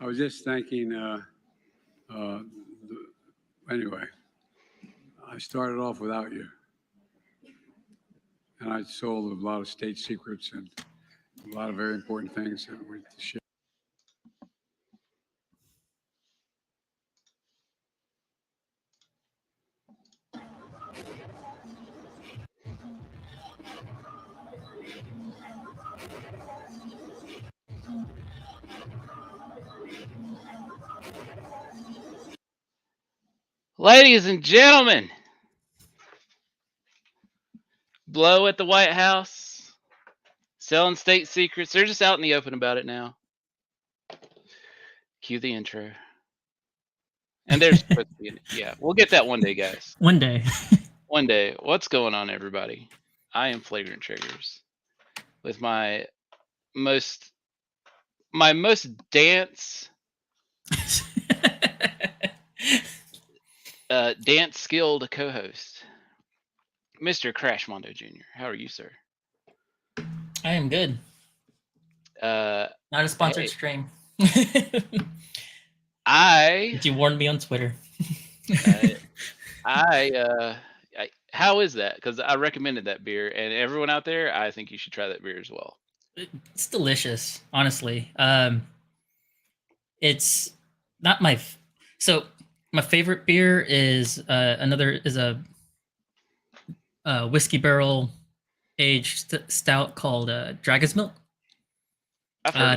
I was just thinking. Anyway, I started off without you, and I sold a lot of state secrets and a lot of very important things that were to share. Ladies and gentlemen, Blow at the White House, selling state secrets. They're just out in the open about it now. Cue the intro. And there's yeah, we'll get that one day, guys. One day. One day. What's going on, everybody? I am Flagrant Triggers with my most dance dance skilled co-host, Mr. Crash Mondo Jr. How are you, sir? I am good. Not a sponsored stream. But you warned me on Twitter. How is that? Because I recommended that beer, and everyone out there, I think you should try that beer as well. It's delicious, honestly. It's not my my favorite beer is a whiskey barrel aged stout called Dragon's Milk.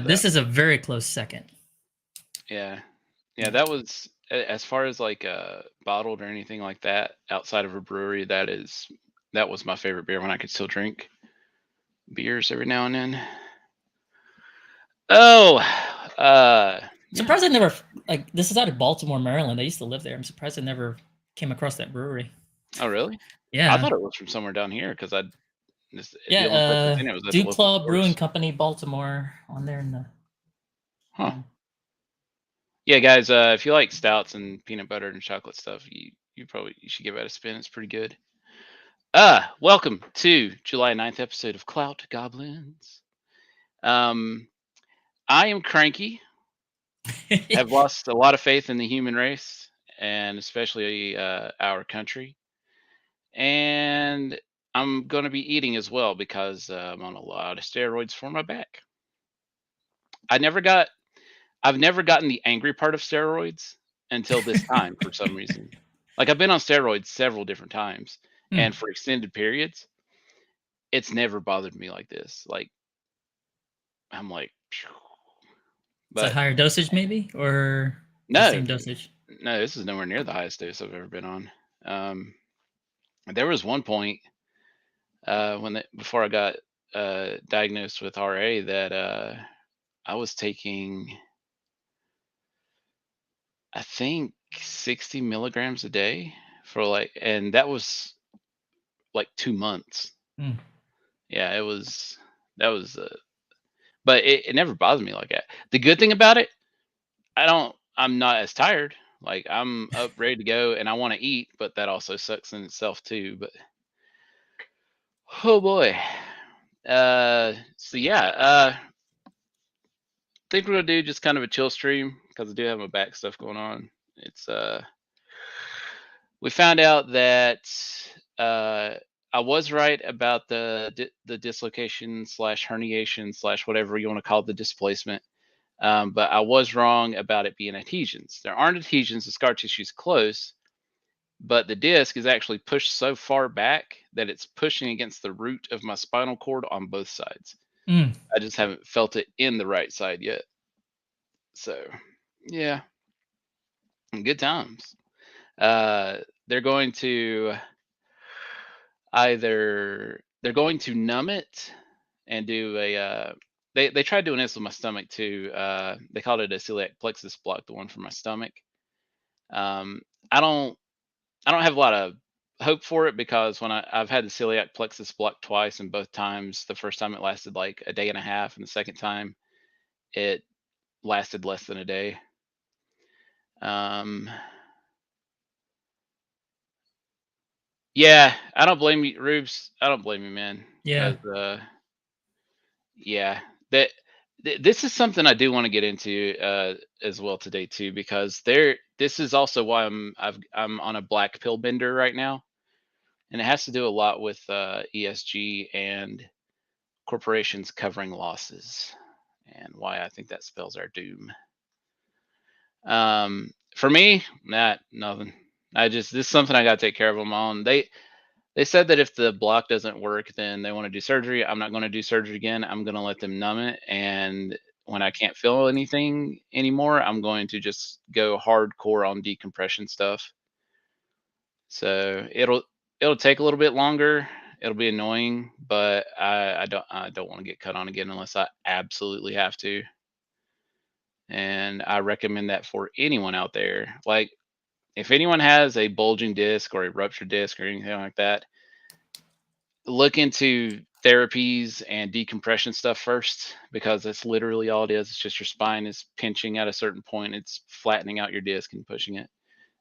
This is a very close second. Yeah, that was, as far as like bottled or anything like that outside of a brewery. That was my favorite beer when I could still drink beers every now and then. Oh, surprised I never this is out of Baltimore, Maryland. I used to live there. I'm surprised I never came across that brewery. Oh, really? Yeah, I thought it was from somewhere down here because Dew Claw Brewing Company, Baltimore, on there in the. Huh. Yeah, guys. If you like stouts and peanut butter and chocolate stuff, you should give it a spin. It's pretty good. Welcome to July 9th episode of Clout, Goblins. I am cranky. I've lost a lot of faith in the human race, and especially our country. And I'm going to be eating as well because I'm on a lot of steroids for my back. I've never gotten the angry part of steroids until this time for some reason. Like, I've been on steroids several different times, and for extended periods, it's never bothered me like this. Like, I'm like, phew. But is that higher dosage maybe, or the same dosage? No, this is nowhere near the highest dose I've ever been on. There was one point before I got diagnosed with RA that I was taking, I think, 60 milligrams a day and that was like 2 months. Yeah, but it never bothered me like that. The good thing about it, I'm not as tired. Like, I'm up ready to go and I want to eat, but that also sucks in itself too. But oh boy. So yeah, think we're gonna do just kind of a chill stream because I do have my back stuff going on. It's we found out that I was right about the dislocation / herniation / whatever you want to call it, the displacement. But I was wrong about it being adhesions. There aren't adhesions. The scar tissue is close, but the disc is actually pushed so far back that it's pushing against the root of my spinal cord on both sides. I just haven't felt it in the right side yet. So, yeah, good times. They're going to numb it and do a. They tried doing this with my stomach too. They called it a celiac plexus block, the one for my stomach. I don't have a lot of hope for it because when I've had the celiac plexus block twice, and both times, the first time it lasted like a day and a half, and the second time it lasted less than a day. Yeah, I don't blame you, Rubes. I don't blame you, man. Yeah. Yeah, that This is something I do want to get into as well today too, because this is also why I'm on a black pill bender right now, and it has to do a lot with ESG and corporations covering losses, and why I think that spells our doom. For me, nothing. This is something I got to take care of them on. They said that if the block doesn't work, then they want to do surgery. I'm not going to do surgery again. I'm going to let them numb it, and when I can't feel anything anymore, I'm going to just go hardcore on decompression stuff. So it'll take a little bit longer. It'll be annoying, but I don't want to get cut on again unless I absolutely have to. And I recommend that for anyone out there. Like, if anyone has a bulging disc or a ruptured disc or anything like that, look into therapies and decompression stuff first, because that's literally all it is. It's just your spine is pinching at a certain point. It's flattening out your disc and pushing it.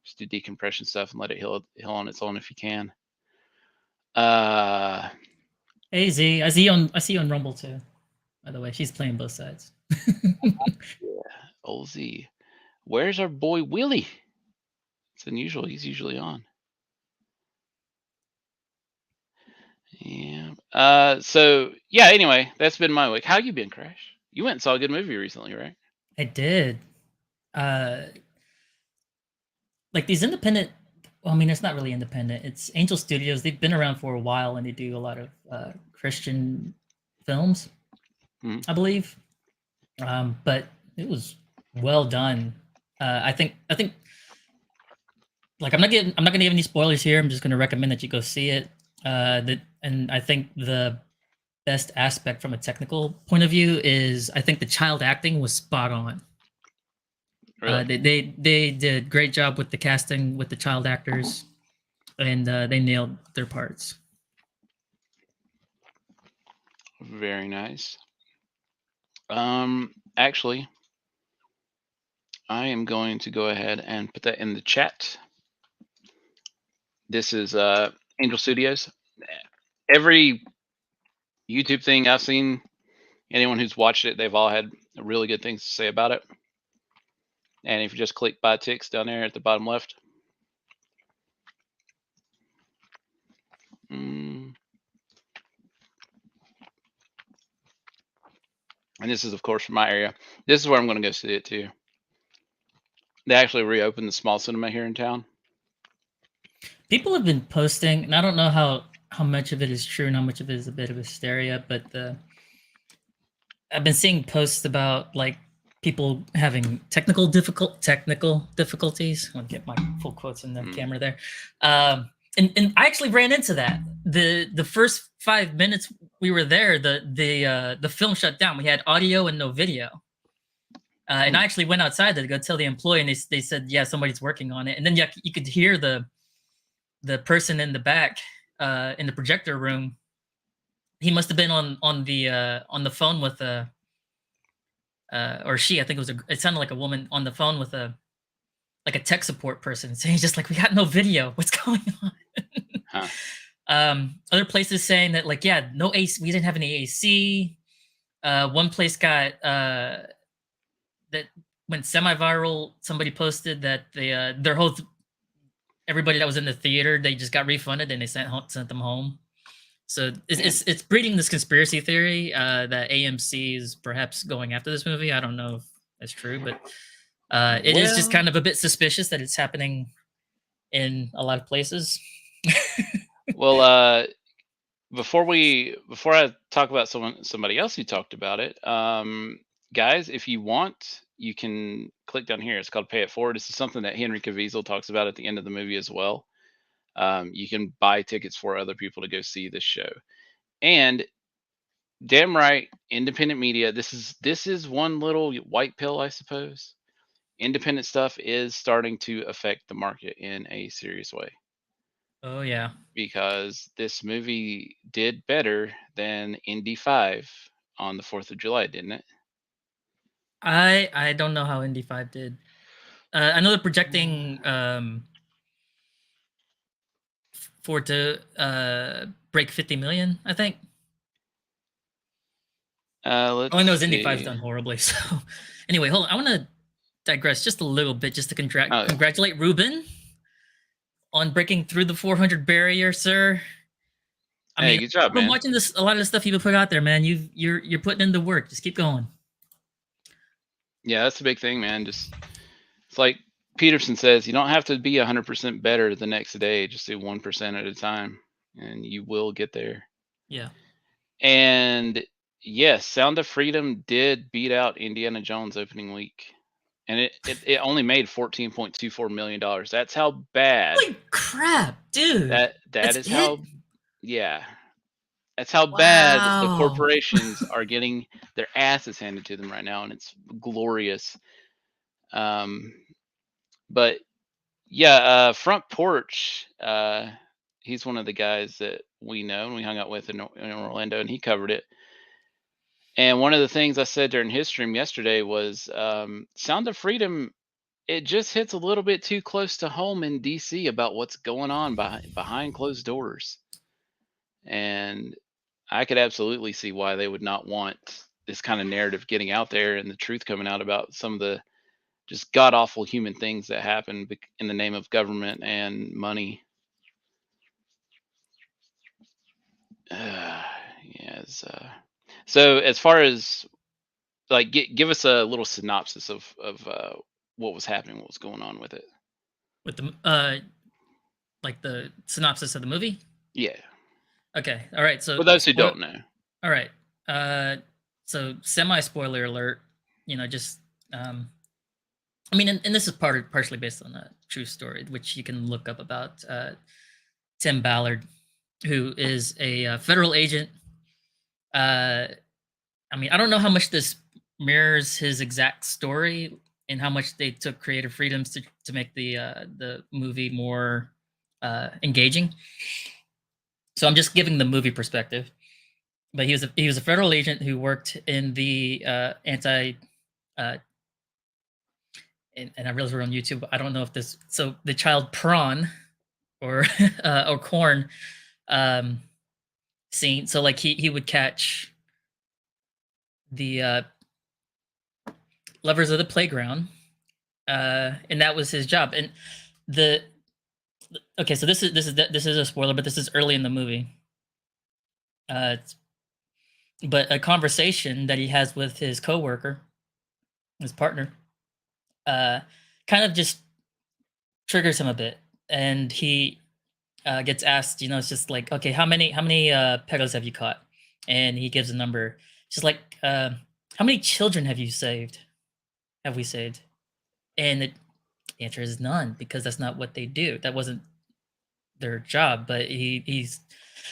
Just do decompression stuff and let it heal on its own if you can. Hey Z, I see you on Rumble too. By the way, she's playing both sides. Yeah, old Z. Where's our boy Willie? It's unusual. He's usually on. Yeah. So yeah. Anyway, that's been my week. How you been, Crash? You went and saw a good movie recently, right? I did. Like these independent. Well, I mean, it's not really independent. It's Angel Studios. They've been around for a while, and they do a lot of Christian films, I believe. But it was well done. I think. Like I'm not gonna give any spoilers here. I'm just gonna recommend that you go see it. And I think the best aspect from a technical point of view is I think the child acting was spot on. Really? They did a great job with the casting with the child actors, and they nailed their parts. Very nice. Actually, I am going to go ahead and put that in the chat. This is Angel Studios. Every YouTube thing I've seen, anyone who's watched it, they've all had really good things to say about it. And if you just click buy ticks down there at the bottom left. And this is, of course, from my area. This is where I'm going to go see it too. They actually reopened the small cinema here in town. People have been posting, and I don't know how much of it is true and how much of it is a bit of hysteria, but I've been seeing posts about like people having technical difficulties. I'll get my full quotes in the camera there. And I actually ran into that. The first 5 minutes we were there, the film shut down. We had audio and no video. And I actually went outside to go tell the employee, and they said, yeah, somebody's working on it. And then you could hear the person in the back in the projector room. He must have been on the phone with or she, I think it sounded like a woman on the phone with a tech support person saying just like, we got no video. What's going on? Other places saying that like, yeah, no AC, we didn't have any AC. One place got that went semi-viral. Somebody posted that their whole everybody that was in the theater, they just got refunded and they sent them home. So it's breeding this conspiracy theory that AMC is perhaps going after this movie. I don't know if that's true, but it is just kind of a bit suspicious that it's happening in a lot of places. Well, before I talk about somebody else who talked about it, guys, if you want, you can click down here. It's called Pay It Forward. This is something that Henry Caviezel talks about at the end of the movie as well. You can buy tickets for other people to go see this show. And damn right, independent media. This is one little white pill, I suppose. Independent stuff is starting to affect the market in a serious way. Oh yeah, because this movie did better than Indy 5 on the 4th of July, didn't it? I don't know how Indy 5 did. I know they're projecting for it to break 50 million, I think. Let's All I know is Indy 5's see. done horribly. So, anyway, hold on. I want to digress just a little bit, just to Oh. congratulate Ruben on breaking through the 400 barrier, sir. I Hey, mean, good job, I've been man. watching a lot of the stuff you've put out there, man. You're putting in the work. Just keep going. Yeah, that's the big thing, man. Just it's like Peterson says, you don't have to be 100% better the next day. Just do 1% at a time, and you will get there. Yeah. And yes, Sound of Freedom did beat out Indiana Jones opening week, and it only made $14.24 million. That's how bad. Holy crap, dude! That That's is it? how. Yeah, that's how bad the Wow. corporations are getting their asses handed to them right now, and it's glorious. But yeah, Front Porch, he's one of the guys that we know and we hung out with in Orlando, and he covered it. And one of the things I said during his stream yesterday was Sound of Freedom, it just hits a little bit too close to home in DC about what's going on behind closed doors. And I could absolutely see why they would not want this kind of narrative getting out there and the truth coming out about some of the just god awful human things that happen in the name of government and money. Yes. So as far as like, give us a little synopsis of what was happening, what was going on with it. With the like the synopsis of the movie. Yeah. Okay. All right. So For those who don't know. All right. So semi spoiler alert. Just I mean, and this is partially based on a true story, which you can look up about Tim Ballard, who is a federal agent. I mean, I don't know how much this mirrors his exact story and how much they took creative freedoms to make the movie more engaging. So I'm just giving the movie perspective. But he was a federal agent who worked in the and I realize we're on YouTube. I don't know if the child prawn or or corn scene. So like he would catch the lovers of the playground, and that was his job. And okay, so this is a spoiler, but this is early in the movie. But a conversation that he has with his coworker, his partner, kind of just triggers him a bit, and he gets asked, it's just like, okay, how many pedos have you caught? And he gives a number. Just like, how many children have you saved? Have we saved? And the answer is none, because that's not what they do. That wasn't their job. But he's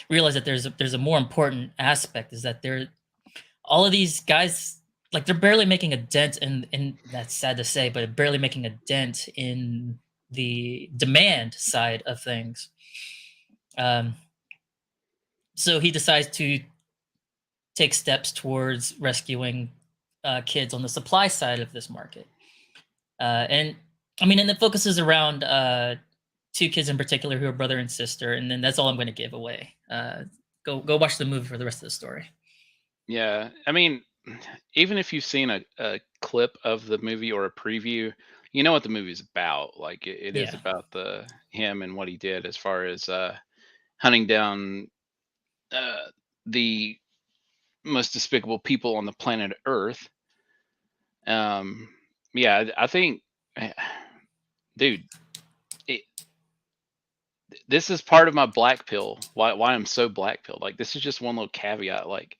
realized that there's a more important aspect, is that all of these guys, like, they're barely making a dent in that's sad to say, but barely making a dent in the demand side of things. So he decides to take steps towards rescuing kids on the supply side of this market. And I mean, and it focuses around two kids in particular who are brother and sister, and then that's all I'm going to give away. Go watch the movie for the rest of the story. Yeah, I mean, even if you've seen a clip of the movie or a preview, you know what the movie's about. Like it is about him and what he did as far as hunting down the most despicable people on the planet Earth. Yeah, I think, dude, this is part of my black pill. Why I'm so black pilled. Like, this is just one little caveat. Like,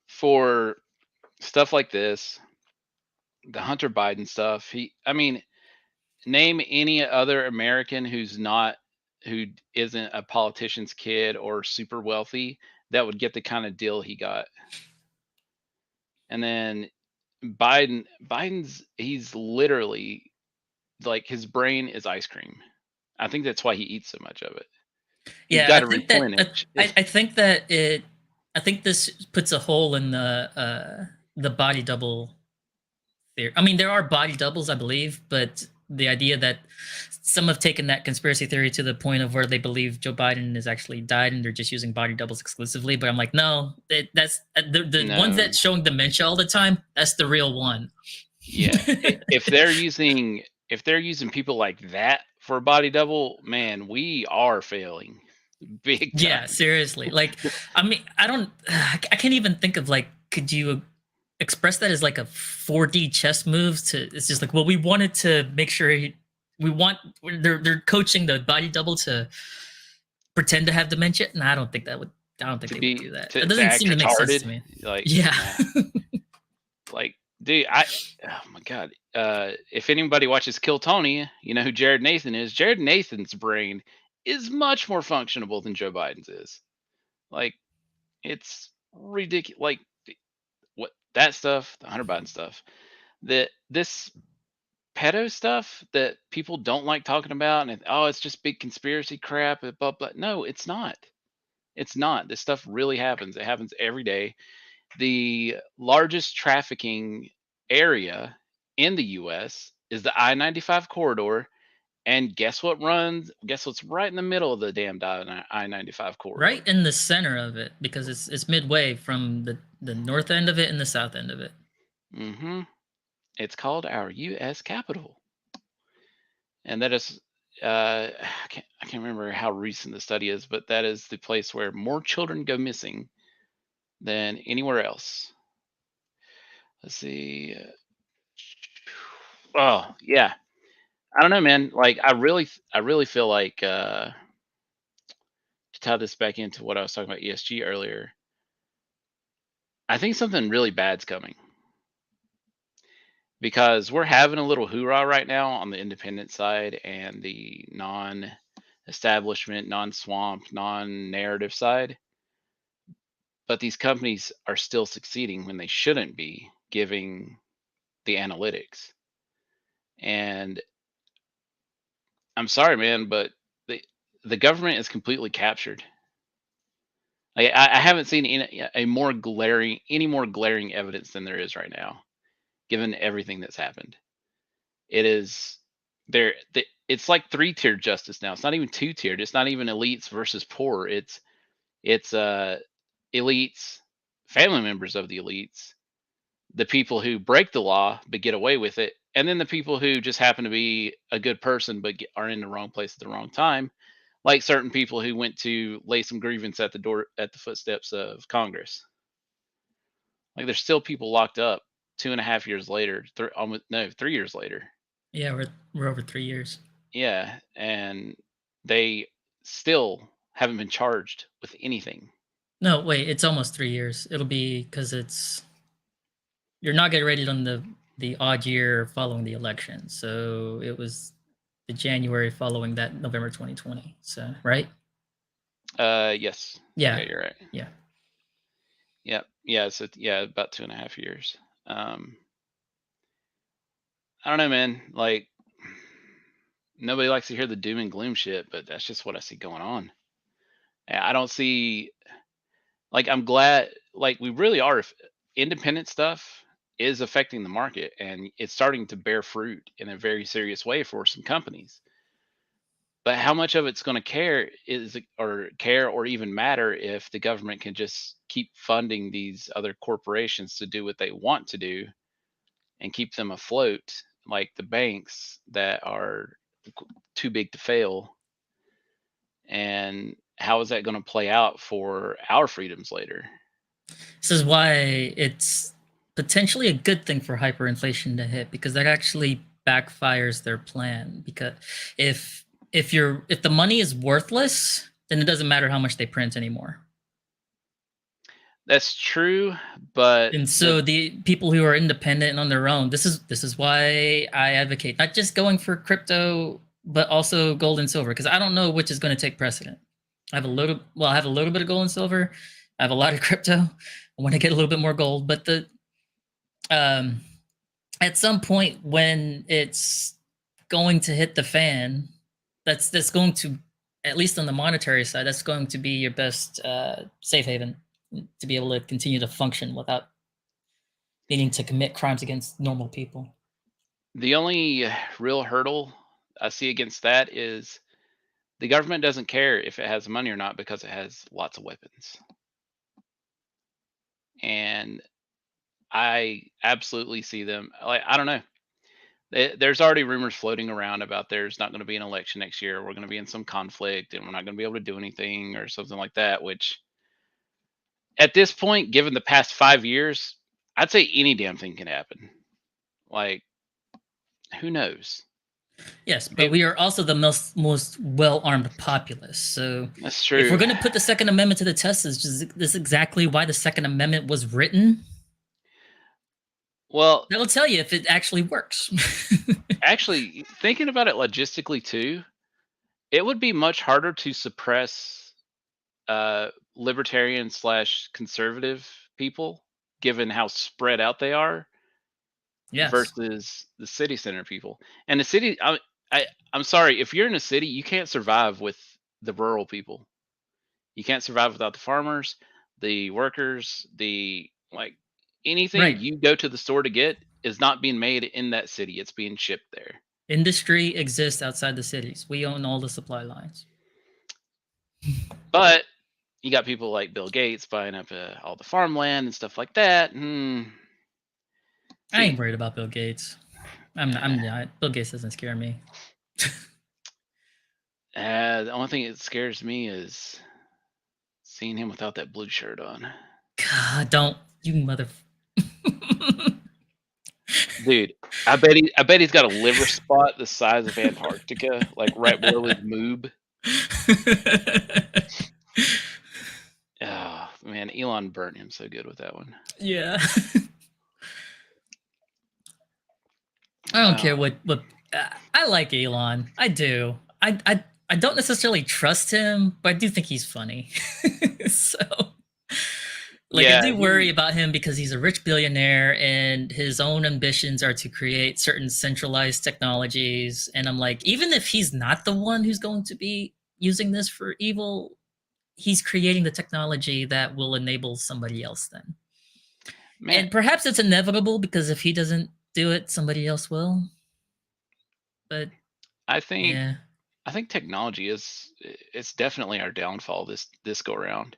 for stuff like this, the Hunter Biden stuff, I mean, name any other American who isn't a politician's kid or super wealthy that would get the kind of deal he got. And then he's literally, like, his brain is ice cream. I think that's why he eats so much of it. He's got to replenish. I think this puts a hole in the body double theory. I mean, there are body doubles, I believe, but the idea that some have taken that conspiracy theory to the point of where they believe Joe Biden has actually died and they're just using body doubles exclusively. But I'm like, no, that's the ones No. that's showing dementia all the time. That's the real one. Yeah. If they're using people like that for a body double, man, we are failing big time. Yeah, seriously. Like, I mean, I can't even think of like, could you express that as like a 4D chess move? It's just like, well, we wanted to make sure they're coaching the body double to pretend to have dementia. No, I don't think they would do that. It doesn't act seem to make sense to retarded. me. Like, Yeah. nah. Like, dude, oh my god. If anybody watches Kill Tony, you know who Jared Nathan is. Jared Nathan's brain is much more functionable than Joe Biden's is. Like, it's ridiculous. Like, what that stuff, the Hunter Biden stuff, this pedo stuff that people don't like talking about, and oh, it's just big conspiracy crap. Blah blah. No, it's not. It's not. This stuff really happens. It happens every day. The largest trafficking area in the U.S. is the I-95 corridor, and guess what's right in the middle of the damn I-95 corridor? Right in the center of it, because it's midway from the north end of it and the south end of it. Mm-hmm. It's called our U.S. Capitol, and that is I can't remember how recent the study is, but that is the place where more children go missing than anywhere else. Let's see. Oh yeah, I don't know, man. Like I really feel like to tie this back into what I was talking about ESG earlier. I think something really bad's coming because we're having a little hoorah right now on the independent side and the non-establishment, non-swamp, non-narrative side. But these companies are still succeeding when they shouldn't be, giving the analytics. And I'm sorry, man, but the government is completely captured. Like, I haven't seen any more glaring evidence than there is right now, given everything that's happened. It is there. It's like 3-tiered justice now. It's not even 2-tiered. It's not even elites versus poor. It's elites, family members of the elites, the people who break the law but get away with it, and then the people who just happen to be a good person but are in the wrong place at the wrong time, like certain people who went to lay some grievance at the footsteps of Congress. Like there's still people locked up 2.5 years later, 3 years later. Yeah, we're over 3 years. Yeah, and they still haven't been charged with anything. No, wait, it's almost 3 years. It'll be because you're not getting rated on the odd year following the election. So it was the January following that November 2020. So right? Yes. Yeah. You're right. Yeah. Yep. Yeah. So yeah, about 2.5 years. I don't know, man. Like nobody likes to hear the doom and gloom shit, but that's just what I see going on. I don't see. Like I'm glad. Like we really are. Independent stuff is affecting the market, and it's starting to bear fruit in a very serious way for some companies. But how much of it's going to care or even matter if the government can just keep funding these other corporations to do what they want to do and keep them afloat, like the banks that are too big to fail? And how is that going to play out for our freedoms later? This is why it's potentially a good thing for hyperinflation to hit, because that actually backfires their plan. Because if the money is worthless, then it doesn't matter how much they print anymore. That's true, but and so the people who are independent and on their own, this is why I advocate not just going for crypto, but also gold and silver, because I don't know which is going to take precedent. I have a little bit of gold and silver. I have a lot of crypto. I want to get a little bit more gold, but at some point when it's going to hit the fan, that's going to, at least on the monetary side, that's going to be your best safe haven to be able to continue to function without needing to commit crimes against normal people. The only real hurdle I see against that is the government doesn't care if it has money or not because it has lots of weapons. And I absolutely see them like I don't know. There's already rumors floating around about there's not going to be an election next year. We're going to be in some conflict and we're not going to be able to do anything or something like that, which at this point, given the past 5 years, I'd say any damn thing can happen. Like, who knows? Yes, but we are also the most well-armed populace. So That's if we're true. going to put the Second Amendment to the test, is this exactly why the Second Amendment was written? Well, That will tell you if it actually works. actually, thinking about it logistically too, it would be much harder to suppress libertarian slash conservative people, given how spread out they are, Yes. versus the city center people. And the city, I'm sorry, if you're in a city, you can't survive with the rural people. You can't survive without the farmers, the workers, the like anything Right. you go to the store to get is not being made in that city. It's being shipped there. Industry exists outside the cities. We own all the supply lines. But you got people like Bill Gates buying up all the farmland and stuff like that. I ain't worried about Bill Gates. I'm not. Bill Gates doesn't scare me. The only thing that scares me is seeing him without that blue shirt on. God, don't you mother. Dude, I bet he's got a liver spot the size of Antarctica, like right below his moob. Oh man, Elon burnt him so good with that one. Yeah. I don't care what I like Elon. I do. I don't necessarily trust him, but I do think he's funny. So like Yeah, I do worry about him because he's a rich billionaire and his own ambitions are to create certain centralized technologies. And I'm like, even if he's not the one who's going to be using this for evil, he's creating the technology that will enable somebody else then. man, And perhaps it's inevitable because if he doesn't do it, somebody else will. But I think yeah. I think technology it's definitely our downfall this go around.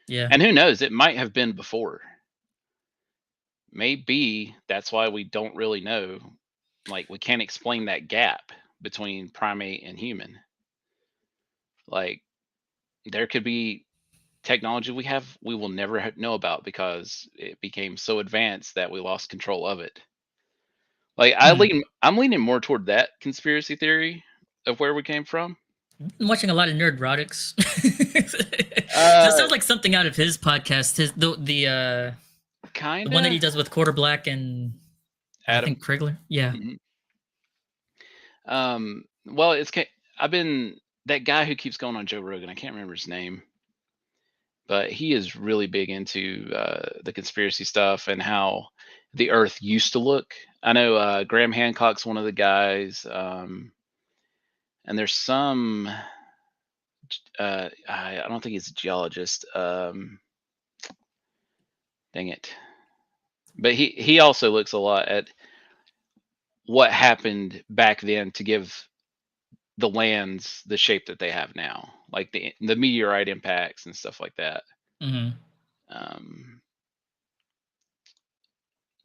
Yeah. And who knows, it might have been before. Maybe that's why we don't really know. Like we can't explain that gap between primate and human. Like there could be technology we will never know about because it became so advanced that we lost control of it. Like I'm leaning more toward that conspiracy theory of where we came from. I'm watching a lot of Nerdrotics. That sounds like something out of his podcast. The one that he does with Quarter Black and Adam. I think Krigler. Yeah. Mm-hmm. Well, I've been that guy who keeps going on Joe Rogan. I can't remember his name, but he is really big into the conspiracy stuff and how the Earth used to look. I know Graham Hancock's one of the guys, and there's some. I don't think he's a geologist. Dang it! But he also looks a lot at what happened back then to give the lands the shape that they have now, like the meteorite impacts and stuff like that. Mm-hmm.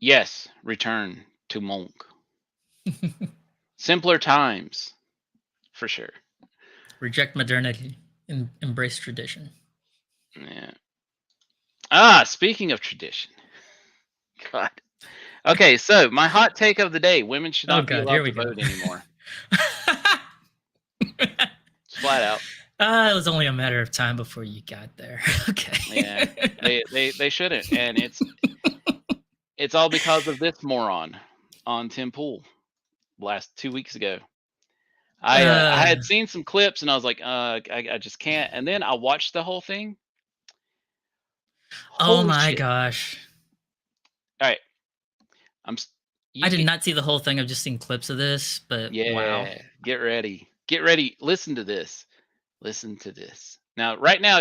Yes, return to Monk. Simpler times, for sure. Reject modernity and embrace tradition. Yeah. Speaking of tradition. God. Okay, so my hot take of the day: women should not be allowed to vote anymore. Flat out. It was only a matter of time before you got there. Okay. Yeah, they shouldn't, and it's all because of this moron on Tim Pool last 2 weeks ago. I had seen some clips and I was like, I just can't. And then I watched the whole thing. Oh my gosh! All right, I did not see the whole thing. I've just seen clips of this, but yeah, wow. Get ready. Listen to this. Now, right now,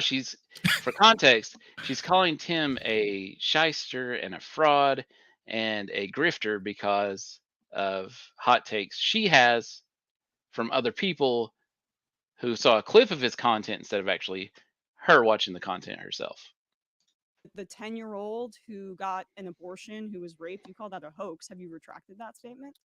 for context, she's calling Tim a shyster and a fraud and a grifter because of hot takes she has from other people who saw a clip of his content instead of actually her watching the content herself. The 10-year-old who got an abortion, who was raped, you call that a hoax. Have you retracted that statement?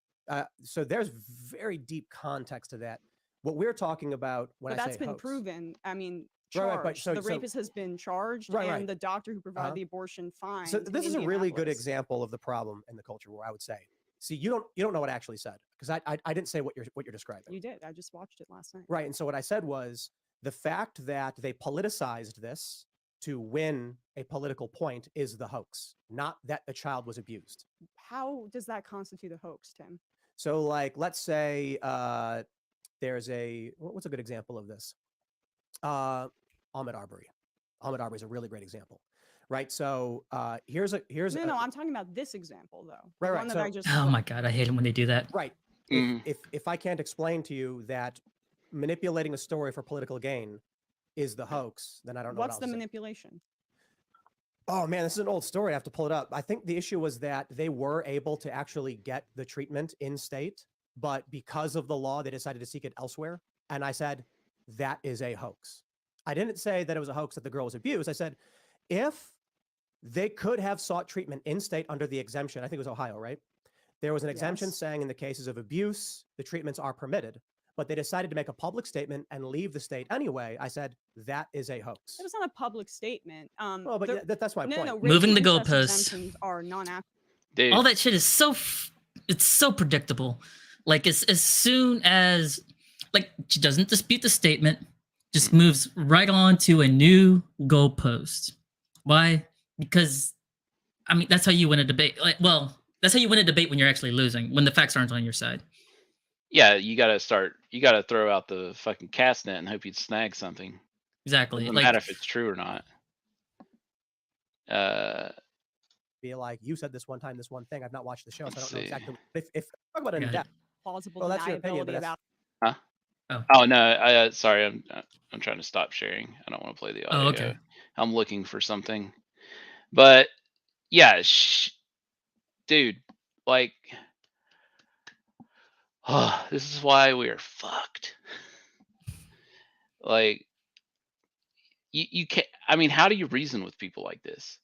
So there's very deep context to that. What we're talking about when But I that's say been hoax, proven. I mean, Right, charged. right, but The so- rapist has been charged, Right, and right. the doctor who provided Uh-huh. the abortion fined. So this is a really good Indianapolis. example of the problem in the culture war, I would say. See, you don't know what I actually said, because I didn't say what you're describing. You did. I just watched it last night. Right. And so what I said was the fact that they politicized this to win a political point is the hoax, not that the child was abused. How does that constitute a hoax, Tim? So, like, let's say there's what's a good example of this? Ahmaud Arbery. Ahmaud Arbery is a really great example, right? So here's No, I'm talking about this example though. The Right, one that so- I just Oh my god, I hate it when they do that. right. Mhm. If I can't explain to you that manipulating a story for political gain is the hoax, then I don't know What's what the else to say. manipulation? Oh man, this is an old story. I have to pull it up. I think the issue was that they were able to actually get the treatment in state, but because of the law, they decided to seek it elsewhere. And I said, that is a hoax. I didn't say that it was a hoax that the girl was abused. I said, if they could have sought treatment in state under the exemption, I think it was Ohio, right? There was an exemption Yes. saying in the cases of abuse, the treatments are permitted, but they decided to make a public statement and leave the state anyway. I said, that is a hoax. It was not a public statement. Well, but the- yeah, that's my no, point. no, Moving the rape and incest goalposts. exemptions are non-active. Dude, All that shit is it's so predictable. Like as soon as like she doesn't dispute the statement, just moves right on to a new goalpost. Why? Because I mean that's how you win a debate. Like, well, that's how you win a debate when you're actually losing, when the facts aren't on your side. yeah, you gotta throw out the fucking cast net and hope you'd snag something. Exactly. Doesn't Like matter if it's true or not. Be like, you said this one time, this one thing. I've not watched the show, so I Let's don't know see. exactly. If talk about it in Got it. depth, Plausible Well, that's your opinion, deniability but about. Oh no, sorry, I'm trying to stop sharing. I don't want to play the audio. Oh, okay. I'm looking for something, but yeah, dude, like, this is why we are fucked. Like, you can't. I mean, how do you reason with people like this?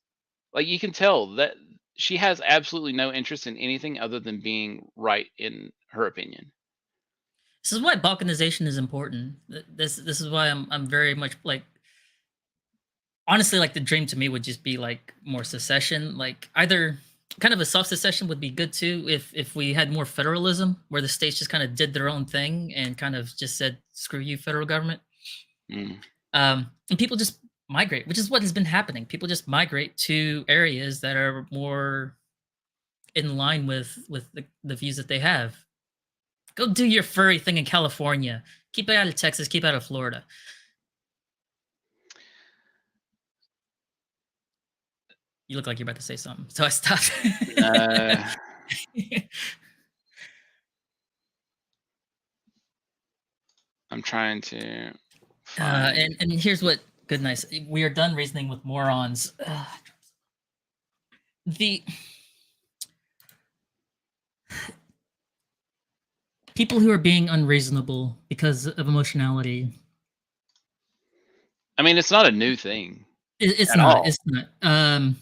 Like, you can tell that she has absolutely no interest in anything other than being right in her opinion. this is why balkanization is important. This is why I'm very much like honestly like the dream to me would just be like more secession, like either kind of a soft secession would be good too if we had more federalism where the states just kind of did their own thing and kind of just said screw you federal government. Mm. And people just migrate, which is what has been happening. People just migrate to areas that are more in line with the views that they have. Go do your furry thing in California. Keep it out of Texas. Keep it out of Florida. You look like you're about to say something, so I stopped. I'm trying to find. and here's what good nice. We are done reasoning with morons. The people who are being unreasonable because of emotionality. I mean, it's not a new thing. It's At not. all. It's not.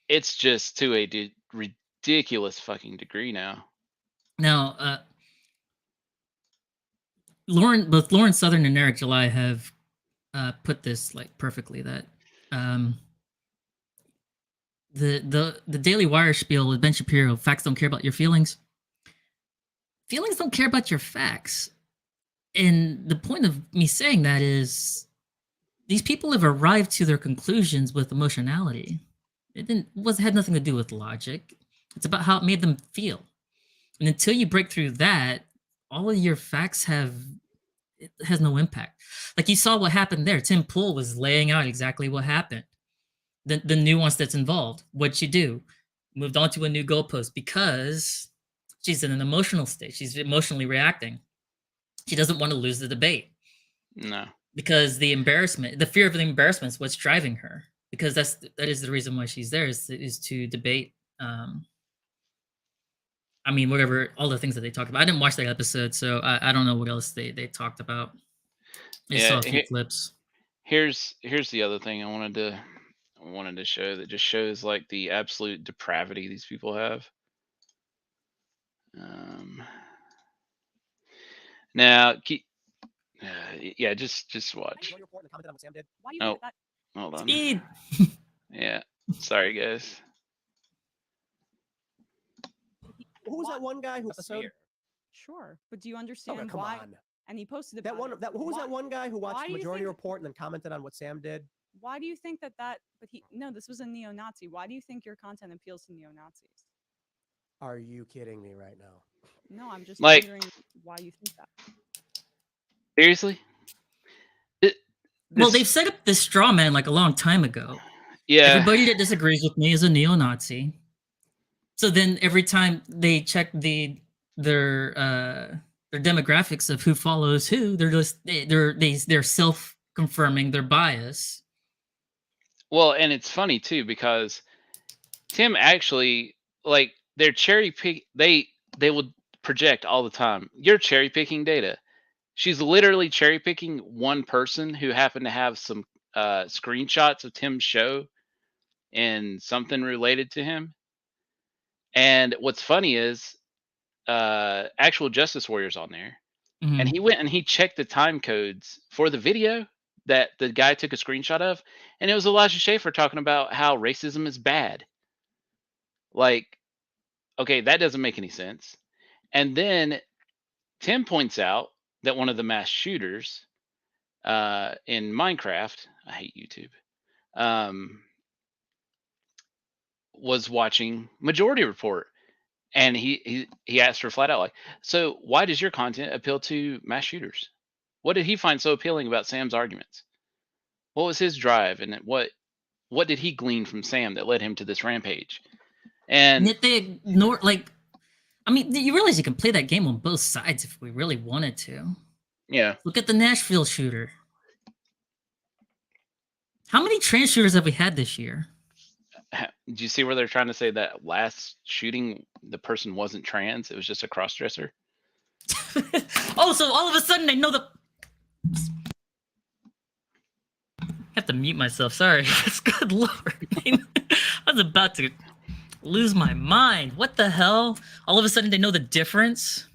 It's just to a ridiculous fucking degree now. Now, both Lauren Southern and Eric July have put this like perfectly. That the Daily Wire spiel with Ben Shapiro, facts don't care about your feelings. Feelings don't care about your facts. And the point of me saying that is these people have arrived to their conclusions with emotionality. It had nothing to do with logic. It's about how it made them feel. And until you break through that, all of your facts has no impact. Like you saw what happened there. Tim Pool was laying out exactly what happened. The nuance that's involved. What'd she do? Moved on to a new goalpost because she's in an emotional state. She's emotionally reacting. She doesn't want to lose the debate. No. Because the embarrassment, the fear of the embarrassment is what's driving her. Because that is the reason why she's there is to debate I mean, whatever, all the things that they talked about. I didn't watch that episode, so I don't know what else they talked about. I just saw a few clips. Here's the other thing I wanted to show that just shows like the absolute depravity these people have. Now, yeah, just watch. Enjoy your report and comment on what Sam did. Why do you Oh, think that? hold on. Speed. Yeah, sorry guys. Who was that one guy who episode? Sure, but do you understand Okay, come why? on. And he posted That about one. it. Who was that one guy who why watched do you Majority think- Report and then commented on what Sam did? Why do you think that? But no, this was a neo-Nazi. Why do you think your content appeals to neo-Nazis? Are you kidding me right now? No, I'm just Like- wondering why you think that. Seriously? Well, they've set up this straw man like a long time ago. Yeah. Everybody that disagrees with me is a neo-Nazi. So then every time they check their demographics of who follows who, they're self-confirming their bias. Well, and it's funny too because Tim actually like they're cherry pick. They will project all the time. You're cherry picking data. She's literally cherry picking one person who happened to have some screenshots of Tim's show and something related to him. And what's funny is actual Justice Warriors on there. Mhm. And he went and he checked the time codes for the video that the guy took a screenshot of, and it was Elijah Schaefer talking about how racism is bad. Like, okay, that doesn't make any sense. And then Tim points out that one of the mass shooters in Minecraft, I hate YouTube, was watching Majority Report. And he asked her flat out, like, so why does your content appeal to mass shooters? What did he find so appealing about Sam's arguments? What was his drive, and what did he glean from Sam that led him to this rampage? And yet they ignore, like, I mean, you realize you can play that game on both sides if we really wanted to. yeah, Look at the Nashville shooter. How many trans shooters have we had this year? did you see where they're trying to say that last shooting the person wasn't trans? It was just a cross-dresser. Oh, so all of a sudden they know the. I have to mute myself. Sorry. Good lord. I was about to lose my mind. What the hell? All of a sudden they know the difference?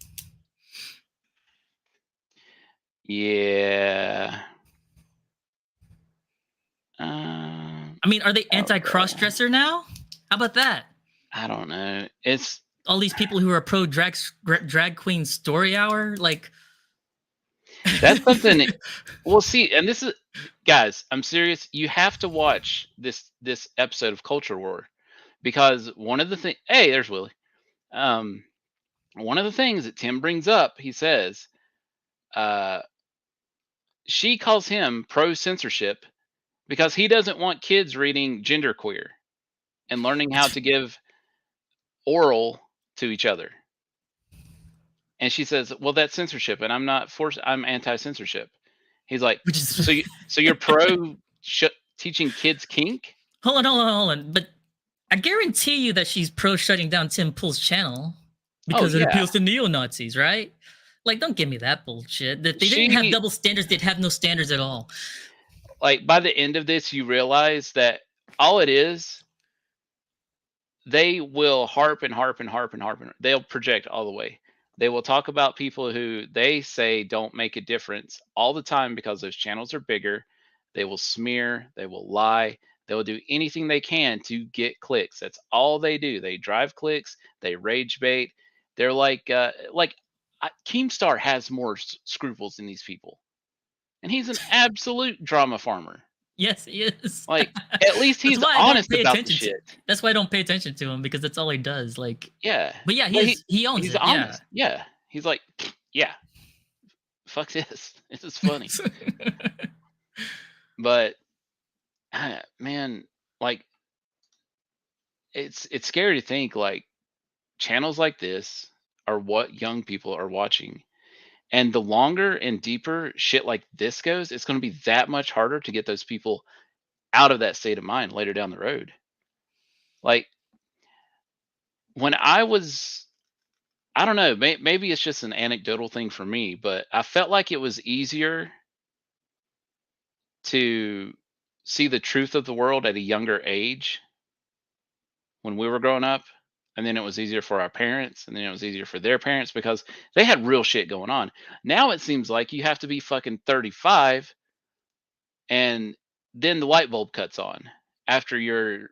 Yeah. I mean, are they anti-cross-dresser now? How about that? I don't know. It's All these people who are pro drag queen story hour, like. that's something. We'll see. And this is, guys, I'm serious. You have to watch this episode of Culture War, because one of the things. Hey, there's Willie. One of the things that Tim brings up, he says, she calls him pro censorship because he doesn't want kids reading genderqueer and learning how to give oral to each other. And she says, well, that's censorship, and I'm not I'm anti-censorship. He's like, Which is so you're pro teaching kids kink? Hold on. But I guarantee you that she's pro shutting down Tim Pool's channel because it yeah. appeals to neo-Nazis, right? Like, don't give me that bullshit. If they didn't have double standards, they'd have no standards at all. Like, by the end of this, you realize that all it is, they will harp and harp and harp and harp. They'll project all the way. They will talk about people who they say don't make a difference all the time because those channels are bigger. They will smear. They will lie. They will do anything they can to get clicks. That's all they do. They drive clicks. They rage bait. They're like Keemstar has more scruples than these people. And he's an absolute drama farmer. Yes, he is. Like, at least he's honest about the shit. That's why I don't pay attention to him, because that's all he does. Like, yeah. But yeah, he owns he's it. honest. Yeah. He's like, yeah. Fuck this. This is funny. But man, like, it's scary to think like channels like this are what young people are watching. And the longer and deeper shit like this goes, it's going to be that much harder to get those people out of that state of mind later down the road. Like, when I was I don't know. Maybe it's just an anecdotal thing for me, but I felt like it was easier to see the truth of the world at a younger age when we were growing up. And then it was easier for our parents, and then it was easier for their parents because they had real shit going on. Now it seems like you have to be fucking 35 and then the light bulb cuts on after you're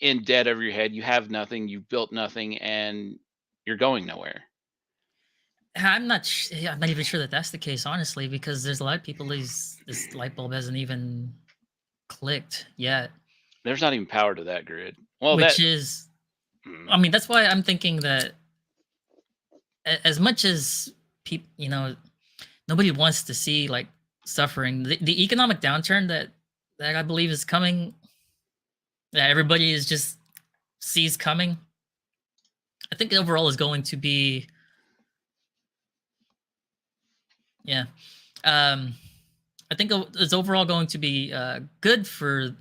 in debt over your head. You have nothing, you've built nothing, and you're going nowhere. I'm not even sure that that's the case, honestly, because there's a lot of people this light bulb hasn't even clicked yet. There's not even power to that grid. Well, Which is, I mean, that's why I'm thinking that as much as people, you know, nobody wants to see like suffering, the economic downturn that I believe is coming, that everybody is just sees coming, I think overall is going to be, I think it's overall going to be good for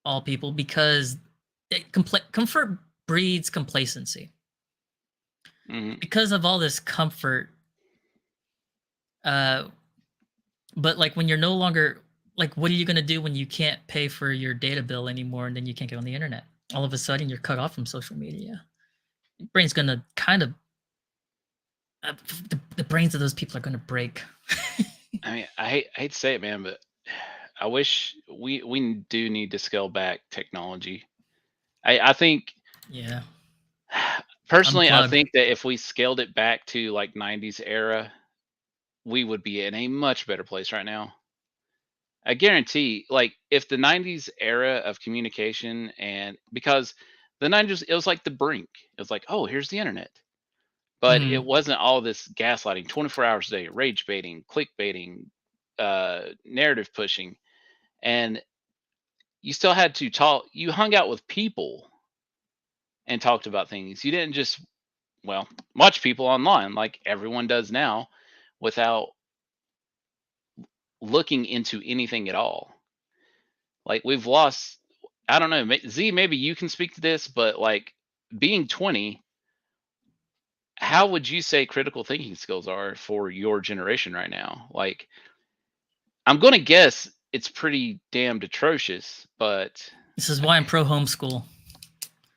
all people because comfort breeds complacency. Because of all this comfort, but like when you're no longer, like, what are you going to do when you can't pay for your data bill anymore and then you can't get on the internet? All of a sudden you're cut off from social media. Your brain's going to kind of, the brains of those people are going to break. I mean, I hate to say it, man, but I wish we do need to scale back technology. I think, yeah, personally, I Unplug. think that if we scaled it back to like 90s era, we would be in a much better place right now. I guarantee, like, if the 90s era of communication, and because the 90s, it was like the brink. It was like, oh, here's the internet. But it wasn't all this gaslighting, 24 hours a day, rage baiting, clickbaiting, narrative pushing. And you still had to talk. You hung out with people and talked about things. You didn't just, well, watch people online like everyone does now without looking into anything at all. Like, we've lost, I don't know, Z, maybe you can speak to this, but like being 20, how would you say critical thinking skills are for your generation right now? Like, I'm going to guess it's pretty damned atrocious, but this is why I'm pro homeschool.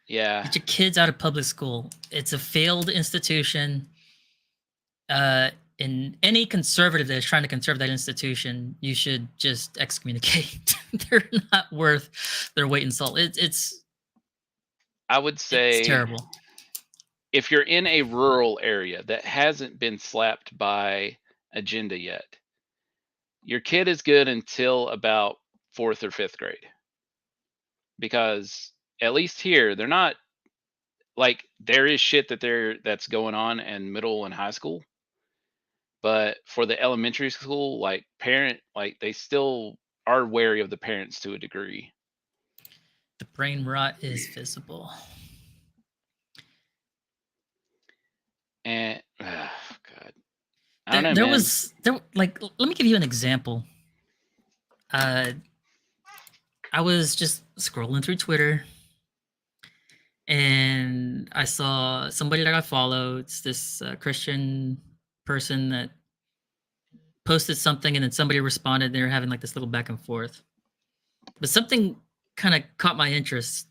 yeah, Get your kids out of public school. It's a failed institution. In any conservative that is trying to conserve that institution, you should just excommunicate. They're not worth their weight in salt. It's I would say it's terrible. If you're in a rural area that hasn't been slapped by agenda yet, your kid is good until about 4th or 5th grade. Because at least here, they're not, like, there is shit that's going on in middle and high school. But for the elementary school, like, they still are wary of the parents to a degree. The brain rot is visible. And God, I don't know, There man. was like, let me give you an example. I was just scrolling through Twitter and I saw somebody that I follow. It's this Christian person that posted something and then somebody responded. They were having like this little back and forth. But something kind of caught my interest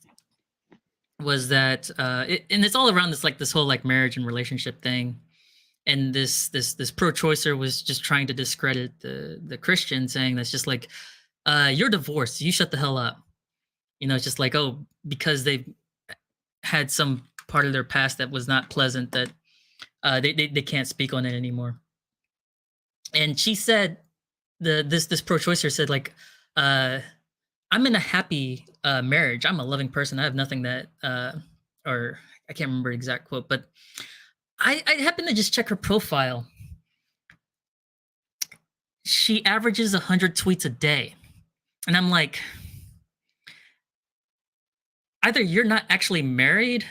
was that and it's all around this whole like marriage and relationship thing. And this pro-choicer was just trying to discredit the Christian, saying that's just like, you're divorced, you shut the hell up. You know, it's just like, oh, because they've had some part of their past that was not pleasant, that they can't speak on it anymore. And she said, this pro-choicer said, like, I'm in a happy marriage. I'm a loving person. I have nothing that, or I can't remember the exact quote, but I happened to just check her profile. She averages 100 tweets a day. And I'm like, either you're not actually married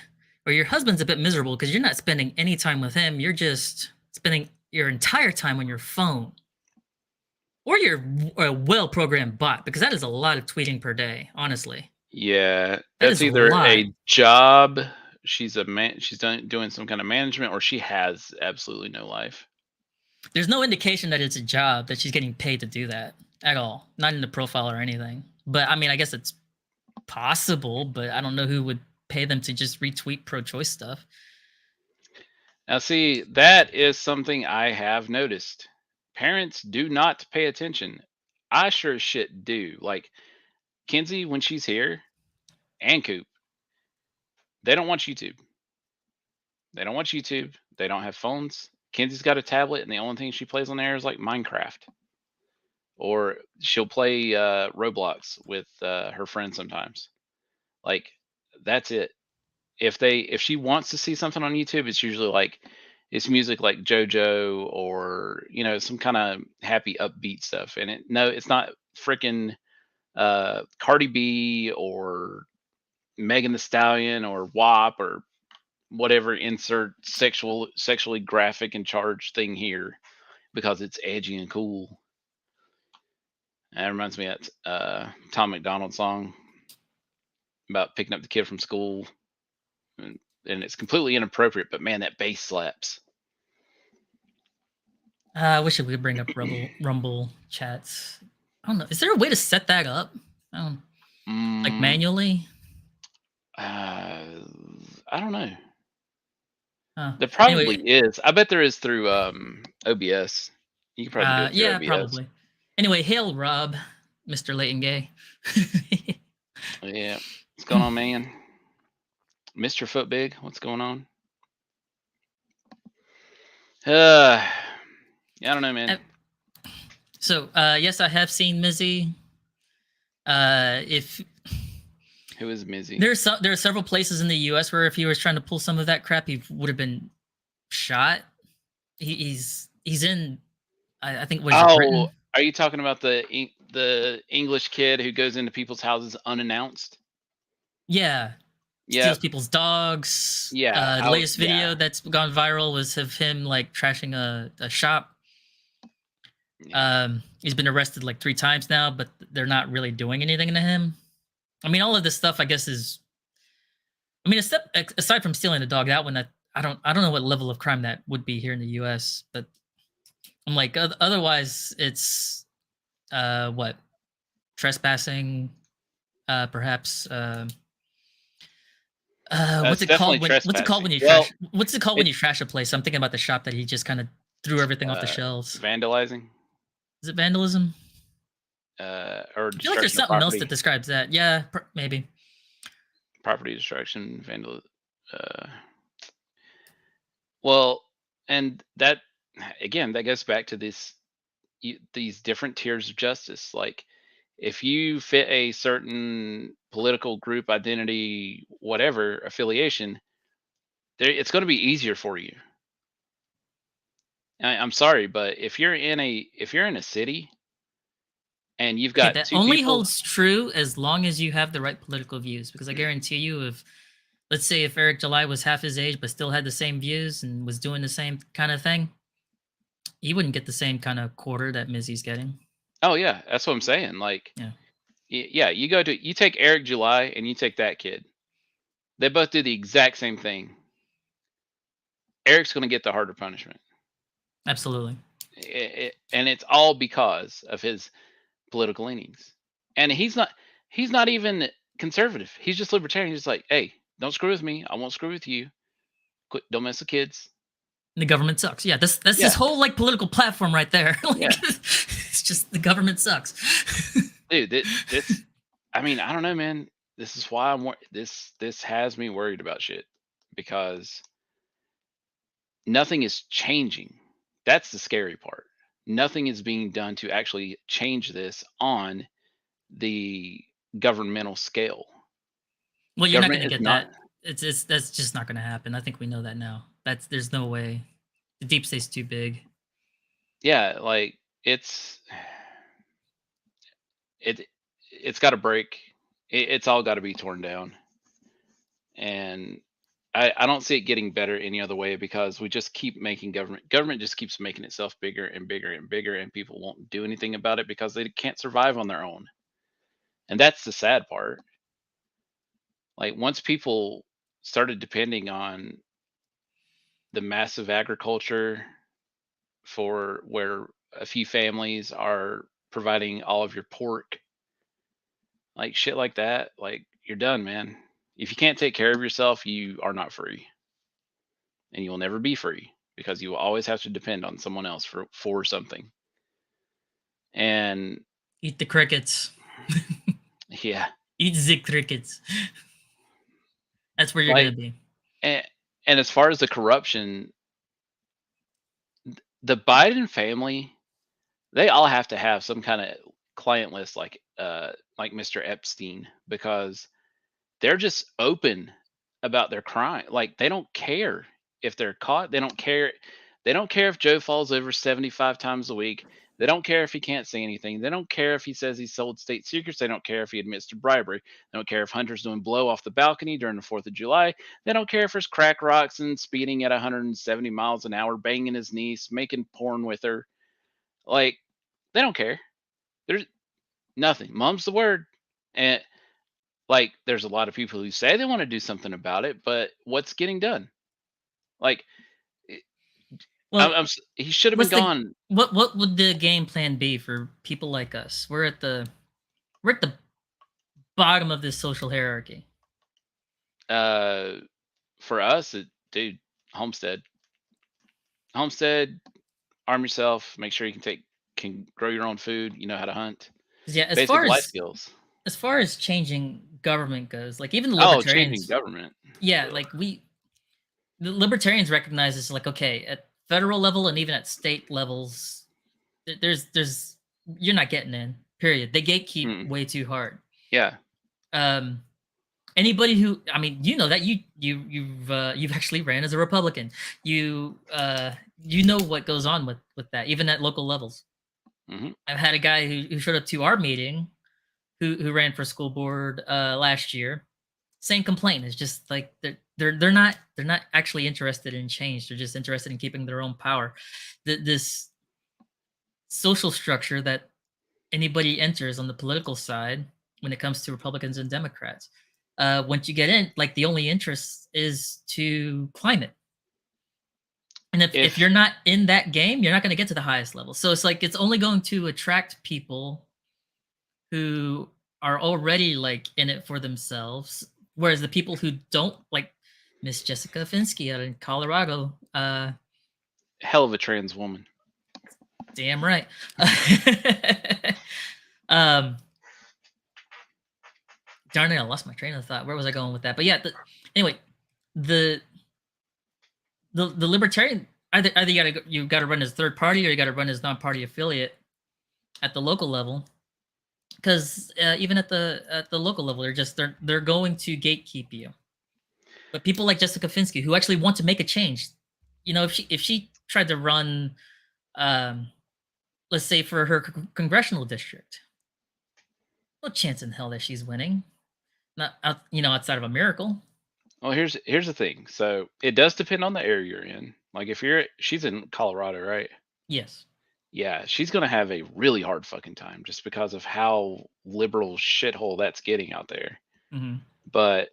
or your husband's a bit miserable because you're not spending any time with him. You're just spending your entire time on your phone. Or you're a well-programmed bot, because that is a lot of tweeting per day, honestly. Yeah, That that's is a either lot. a job she's doing some kind of management, or she has absolutely no life. There's no indication that it's a job that she's getting paid to do that at all. Not in the profile or anything. But I mean, I guess it's possible, but I don't know who would pay them to just retweet pro-choice stuff. Now, see, that is something I have noticed. Parents do not pay attention. I sure as shit do. Like Kinsey, when she's here, and Coop, they don't watch YouTube. They don't watch YouTube. They don't have phones. Kinsey's got a tablet, and the only thing she plays on there is like Minecraft. Or she'll play Roblox with her friends sometimes. Like, that's it. If she wants to see something on YouTube, it's usually like it's music like JoJo or some kind of happy upbeat stuff. And it's not freaking Cardi B or Megan Thee Stallion or WAP or whatever insert sexually graphic and charged thing here because it's edgy and cool. That reminds me of that Tom McDonald song about picking up the kid from school. And it's completely inappropriate, but man, that bass slaps. I wish we could bring up Rumble chats. I don't know. Is there a way to set that up? Like manually? I don't know. Oh. There probably is. I bet there is through OBS. You can probably do it through OBS. Probably. Anyway, hail Rob, Mr. Leighton Gay. Yeah. What's going on, man? Mr. Footbig, what's going on? Yeah, I don't know, man. So, yes, I have seen Mizzy. Who is Mizzy? There are several places in the U.S. where if he was trying to pull some of that crap, he would have been shot. He's in, I think. Britain? Are you talking about the English kid who goes into people's houses unannounced? Yeah. Steals people's dogs. Yeah. The latest video that's gone viral was of him like trashing a shop. Yeah. He's been arrested like 3 times now, but they're not really doing anything to him. I mean, all of this stuff, I guess, is. I mean, aside from stealing a dog, that one, I don't know what level of crime that would be here in the U.S. But I'm like, otherwise, it's what trespassing, perhaps. What's it called when you trash? What's it called when you trash a place? I'm thinking about the shop that he just kind of threw everything off the shelves. Vandalizing. Is it vandalism? Or I feel like there's something else that describes that. Yeah, maybe. Property destruction, vandalism. Well, and that again, that goes back to these different tiers of justice. Like, if you fit a certain political group, identity, whatever affiliation, it's going to be easier for you. I'm sorry, but if you're in a city and you've got that only holds true as long as you have the right political views. Because I guarantee you, let's say if Eric July was half his age but still had the same views and was doing the same kind of thing, he wouldn't get the same kind of quarter that Mizzy's getting. Oh yeah, that's what I'm saying. Like, yeah, you take Eric July and you take that kid. They both do the exact same thing. Eric's going to get the harder punishment. Absolutely. And it's all because of his political leanings. And he's not even conservative. He's just libertarian. He's just like, hey, don't screw with me. I won't screw with you. Don't mess with kids. The government sucks. Yeah, that's his whole like political platform right there. It's just the government sucks. Dude, this I mean, I don't know, man. This is why this has me worried about shit, because nothing is changing. That's the scary part. Nothing is being done to actually change this on the governmental scale. Well, you're not going to get that. That's just not going to happen. I think we know that now. There's no way. The deep state's too big. Yeah, like it's got to break. It's all got to be torn down. And I don't see it getting better any other way, because we just keep making government just keeps making itself bigger and bigger and bigger, and people won't do anything about it because they can't survive on their own. And that's the sad part. Like, once people started depending on the massive agriculture for where a few families are providing all of your pork, like shit like that, like you're done, man. If you can't take care of yourself, you are not free. And you will never be free because you will always have to depend on someone else for something. And Eat the crickets. yeah, Eat the crickets. That's where you're like gonna be. and as far as the corruption, the Biden family, they all have to have some kind of client list like Mr. Epstein, because they're just open about their crime. Like they don't care if they're caught. They don't care. They don't care if Joe falls over 75 times a week. They don't care if he can't say anything. They don't care if he says he sold state secrets. They don't care if he admits to bribery. They don't care if Hunter's doing blow off the balcony during the 4th of July. They don't care if there's crack rocks and speeding at 170 miles an hour, banging his niece, making porn with her. Like, they don't care. There's nothing. Mum's the word. And like, there's a lot of people who say they want to do something about it, but what's getting done? Like, Well, he should have been what's the- gone. what would the game plan be for people like us? We're at the bottom of this social hierarchy. For us, dude, homestead, arm yourself, make sure you can grow your own food. You know how to hunt. Yeah, as Basic far life as skills. as far as changing government goes, like even the Oh, libertarians, changing government. yeah, Ugh. like the libertarians recognize this, like, okay, at federal level and even at state levels, there's you're not getting in. Period. They gatekeep way too hard. Yeah. Anybody who, I mean, you know that you've actually ran as a Republican. You know what goes on with that, even at local levels. Mm-hmm. I've had a guy who showed up to our meeting, who ran for school board last year. Same complaint. It's just like they're not actually interested in change. They're just interested in keeping their own power. This social structure that anybody enters on the political side when it comes to Republicans and Democrats, once you get in, like the only interest is to climb it. And if you're not in that game, you're not going to get to the highest level. So it's like it's only going to attract people who are already like in it for themselves, whereas the people who don't, like Miss Jessica Finsky out in Colorado, hell of a trans woman. Damn right. Darn it, I lost my train of thought. Where was I going with that? But yeah, anyway, the libertarian, either you got to run as third party or you got to run as non-party affiliate at the local level, because even at the local level, they're going to gatekeep you. But people like Jessica Finsky, who actually want to make a change, you know, if she tried to run, let's say for her congressional district, no chance in hell that she's winning. Not outside of a miracle. Well, here's the thing. So it does depend on the area you're in. Like if she's in Colorado, right? Yes. Yeah, she's gonna have a really hard fucking time just because of how liberal shithole that's getting out there. Mm-hmm. But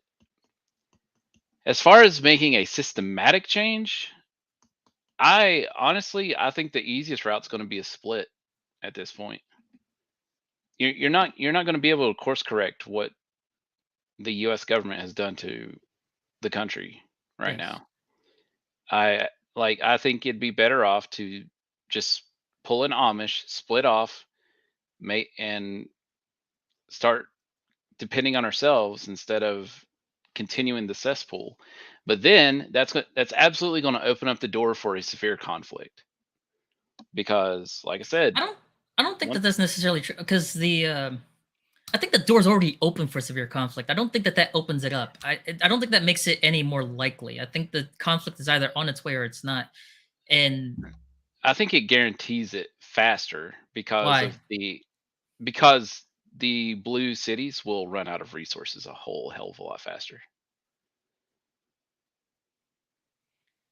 as far as making a systematic change, I think the easiest route is going to be a split at this point. You're not going to be able to course correct what the U.S. government has done to the country right now. I think it'd be better off to just pull an Amish, split off, and start depending on ourselves instead of continuing the cesspool. But then that's absolutely going to open up the door for a severe conflict, because, like I said, I don't think that's necessarily true, because I think the door's already open for severe conflict. I don't think that opens it up. I don't think that makes it any more likely. I think the conflict is either on its way or it's not. And I think it guarantees it faster because why? Because the blue cities will run out of resources a whole hell of a lot faster.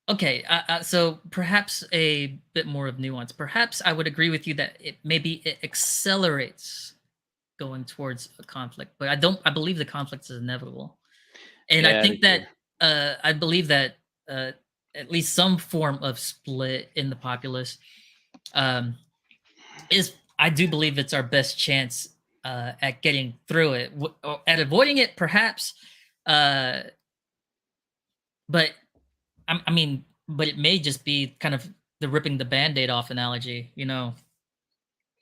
Okay, so perhaps a bit more of nuance. Perhaps I would agree with you that it accelerates going towards a conflict, but I believe the conflict is inevitable. And I think that I believe that at least some form of split in the populace is, I do believe it's our best chance at getting through it. Or at avoiding it, perhaps. But I mean, but it may just be kind of the ripping the Band-Aid off analogy, you know.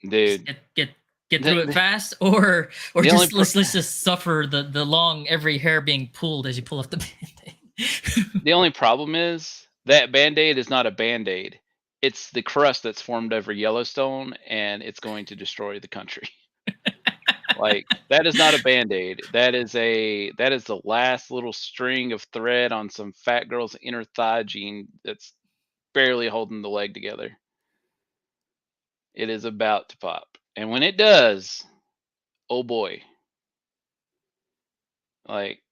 Just Dude. get through it fast, or The just only let's just suffer the long every hair being pulled as you pull off the Band-Aid. The only problem is that Band-Aid is not a Band-Aid. It's the crust that's formed over Yellowstone, and it's going to destroy the country. Like, that is not a Band-Aid. That is the last little string of thread on some fat girl's inner thigh gene that's barely holding the leg together. It is about to pop. And when it does, oh boy. Like,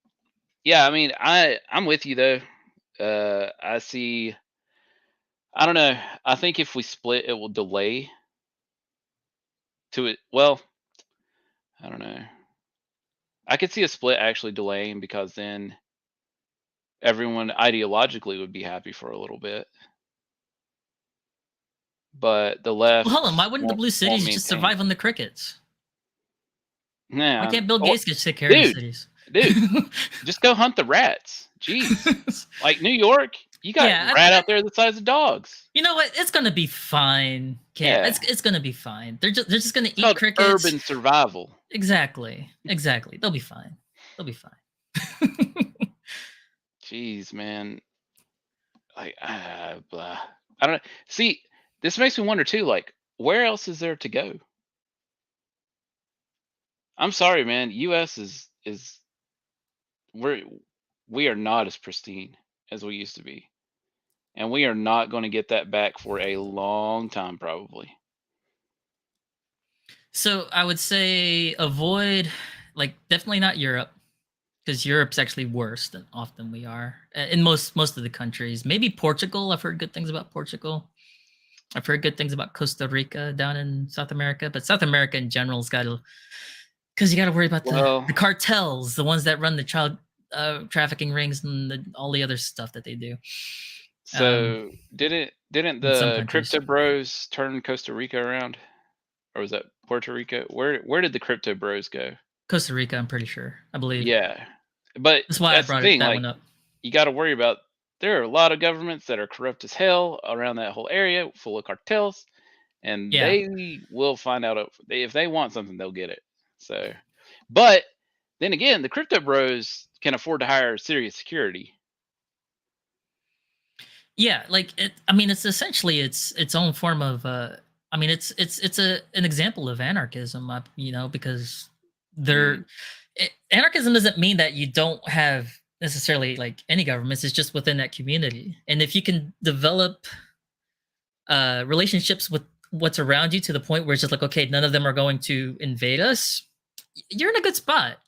yeah, I mean, I'm with you though. I don't know. I think if we split, it will delay to it. Well, I don't know. I could see a split actually delaying, because then everyone ideologically would be happy for a little bit. But the left. Well, hold on. Why wouldn't the won't- blue won't cities just maintain. survive on the crickets? Nah, Why can't Bill or- Gates just take care of the dude, cities? dude, just go hunt the rats. Jeez. Like New York, you got Yeah, rat out there the size of dogs. You know what? It's gonna be fine. Yeah. It's gonna be fine. They're just gonna It's eat called crickets. urban survival. Exactly. They'll be fine. They'll be fine. Jeez, man. Like, blah. I don't know. See, this makes me wonder too. Like, where else is there to go? I'm sorry, man. U.S. is we are not as pristine as we used to be, and we are not going to get that back for a long time, probably. So I would say avoid, like, definitely not Europe, because Europe's actually worse than often we are in most of the countries. Maybe Portugal. I've heard good things about Portugal. I've heard good things about Costa Rica down in South America, but South America in general's got to, because you got to worry about the cartels, the ones that run the child trafficking rings and all the other stuff that they do. So didn't some the countries. crypto bros turn Costa Rica around, or was that Puerto Rico? Where did the crypto bros go? Costa Rica, I'm pretty sure. I believe. Yeah, but That's why I brought the thing. that Like, one up. you got to worry about. There are a lot of governments that are corrupt as hell around that whole area, full of cartels, and Yeah. they will find out if they want something, they'll get it. So, but then again, the crypto bros can afford to hire serious security. Yeah, like I mean, it's essentially its own form of. I mean, it's an example of anarchism, you know, because anarchism doesn't mean that you don't have necessarily like any governments. It's just within that community, and if you can develop relationships with what's around you to the point where it's just like, okay, none of them are going to invade us, you're in a good spot.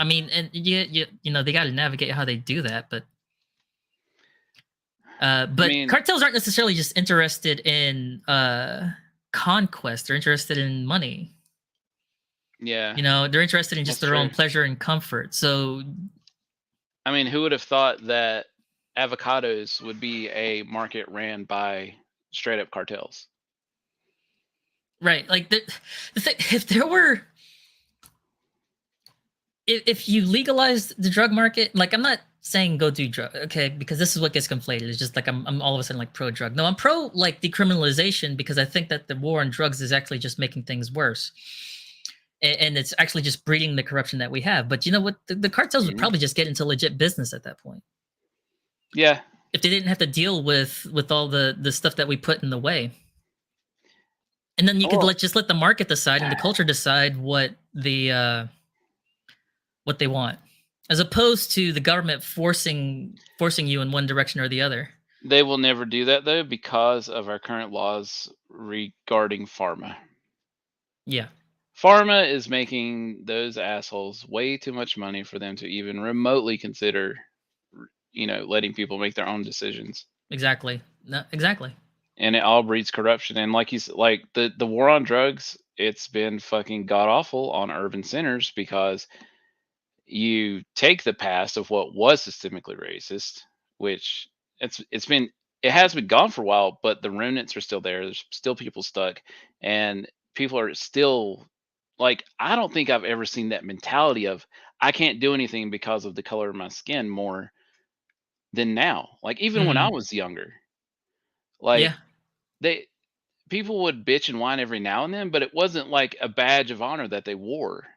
I mean, and you know, they got to navigate how they do that, but I mean, cartels aren't necessarily just interested in conquest. They're interested in money. Yeah. You know, they're interested in just their own pleasure and comfort. So, I mean, who would have thought that avocados would be a market ran by straight up cartels? Right. Like the thing, if you legalized the drug market, like, I'm not saying go do drug, okay, because this is what gets conflated. It's just like I'm all of a sudden like pro drug. No, I'm pro like decriminalization, because I think that the war on drugs is actually just making things worse, and it's actually just breeding the corruption that we have. But you know what? The cartels would probably just get into legit business at that point. Yeah. If they didn't have to deal with all the stuff that we put in the way. And then you could just let the market decide and the culture decide what they want, as opposed to the government forcing you in one direction or the other. They will never do that though, because of our current laws regarding pharma. Yeah. Pharma is making those assholes way too much money for them to even remotely consider, you know, letting people make their own decisions. Exactly. No, exactly. And it all breeds corruption. And like you said, like the war on drugs, it's been fucking god awful on urban centers, because you take the past of what was systemically racist, which it has been gone for a while, but the remnants are still there. There's still people stuck, and people are still like, I don't think I've ever seen that mentality of I can't do anything because of the color of my skin more than now. Like even when I was younger, like Yeah. people would bitch and whine every now and then, but it wasn't like a badge of honor that they wore.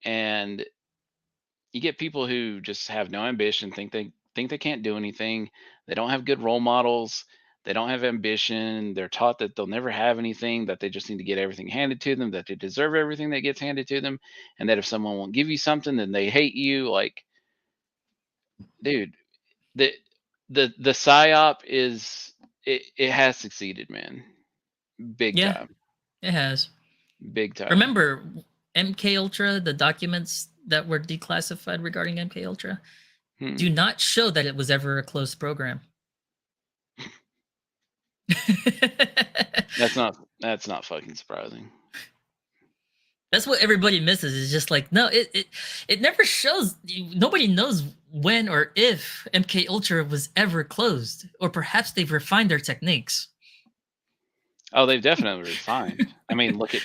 And you get people who just have no ambition, think they can't do anything. They don't have good role models. They don't have ambition. They're taught that they'll never have anything, that they just need to get everything handed to them, that they deserve everything that gets handed to them, and that if someone won't give you something, then they hate you. Like, dude, the the psyop is it has succeeded, man. Big Yeah. time. It has. Big time. Remember MK Ultra, the documents that were declassified regarding MK Ultra do not show that it was ever a closed program. That's not fucking surprising. That's what everybody misses. Is just like, no, it never shows. Nobody knows when or if MK Ultra was ever closed, or perhaps they've refined their techniques. Oh, they've definitely refined. I mean, look at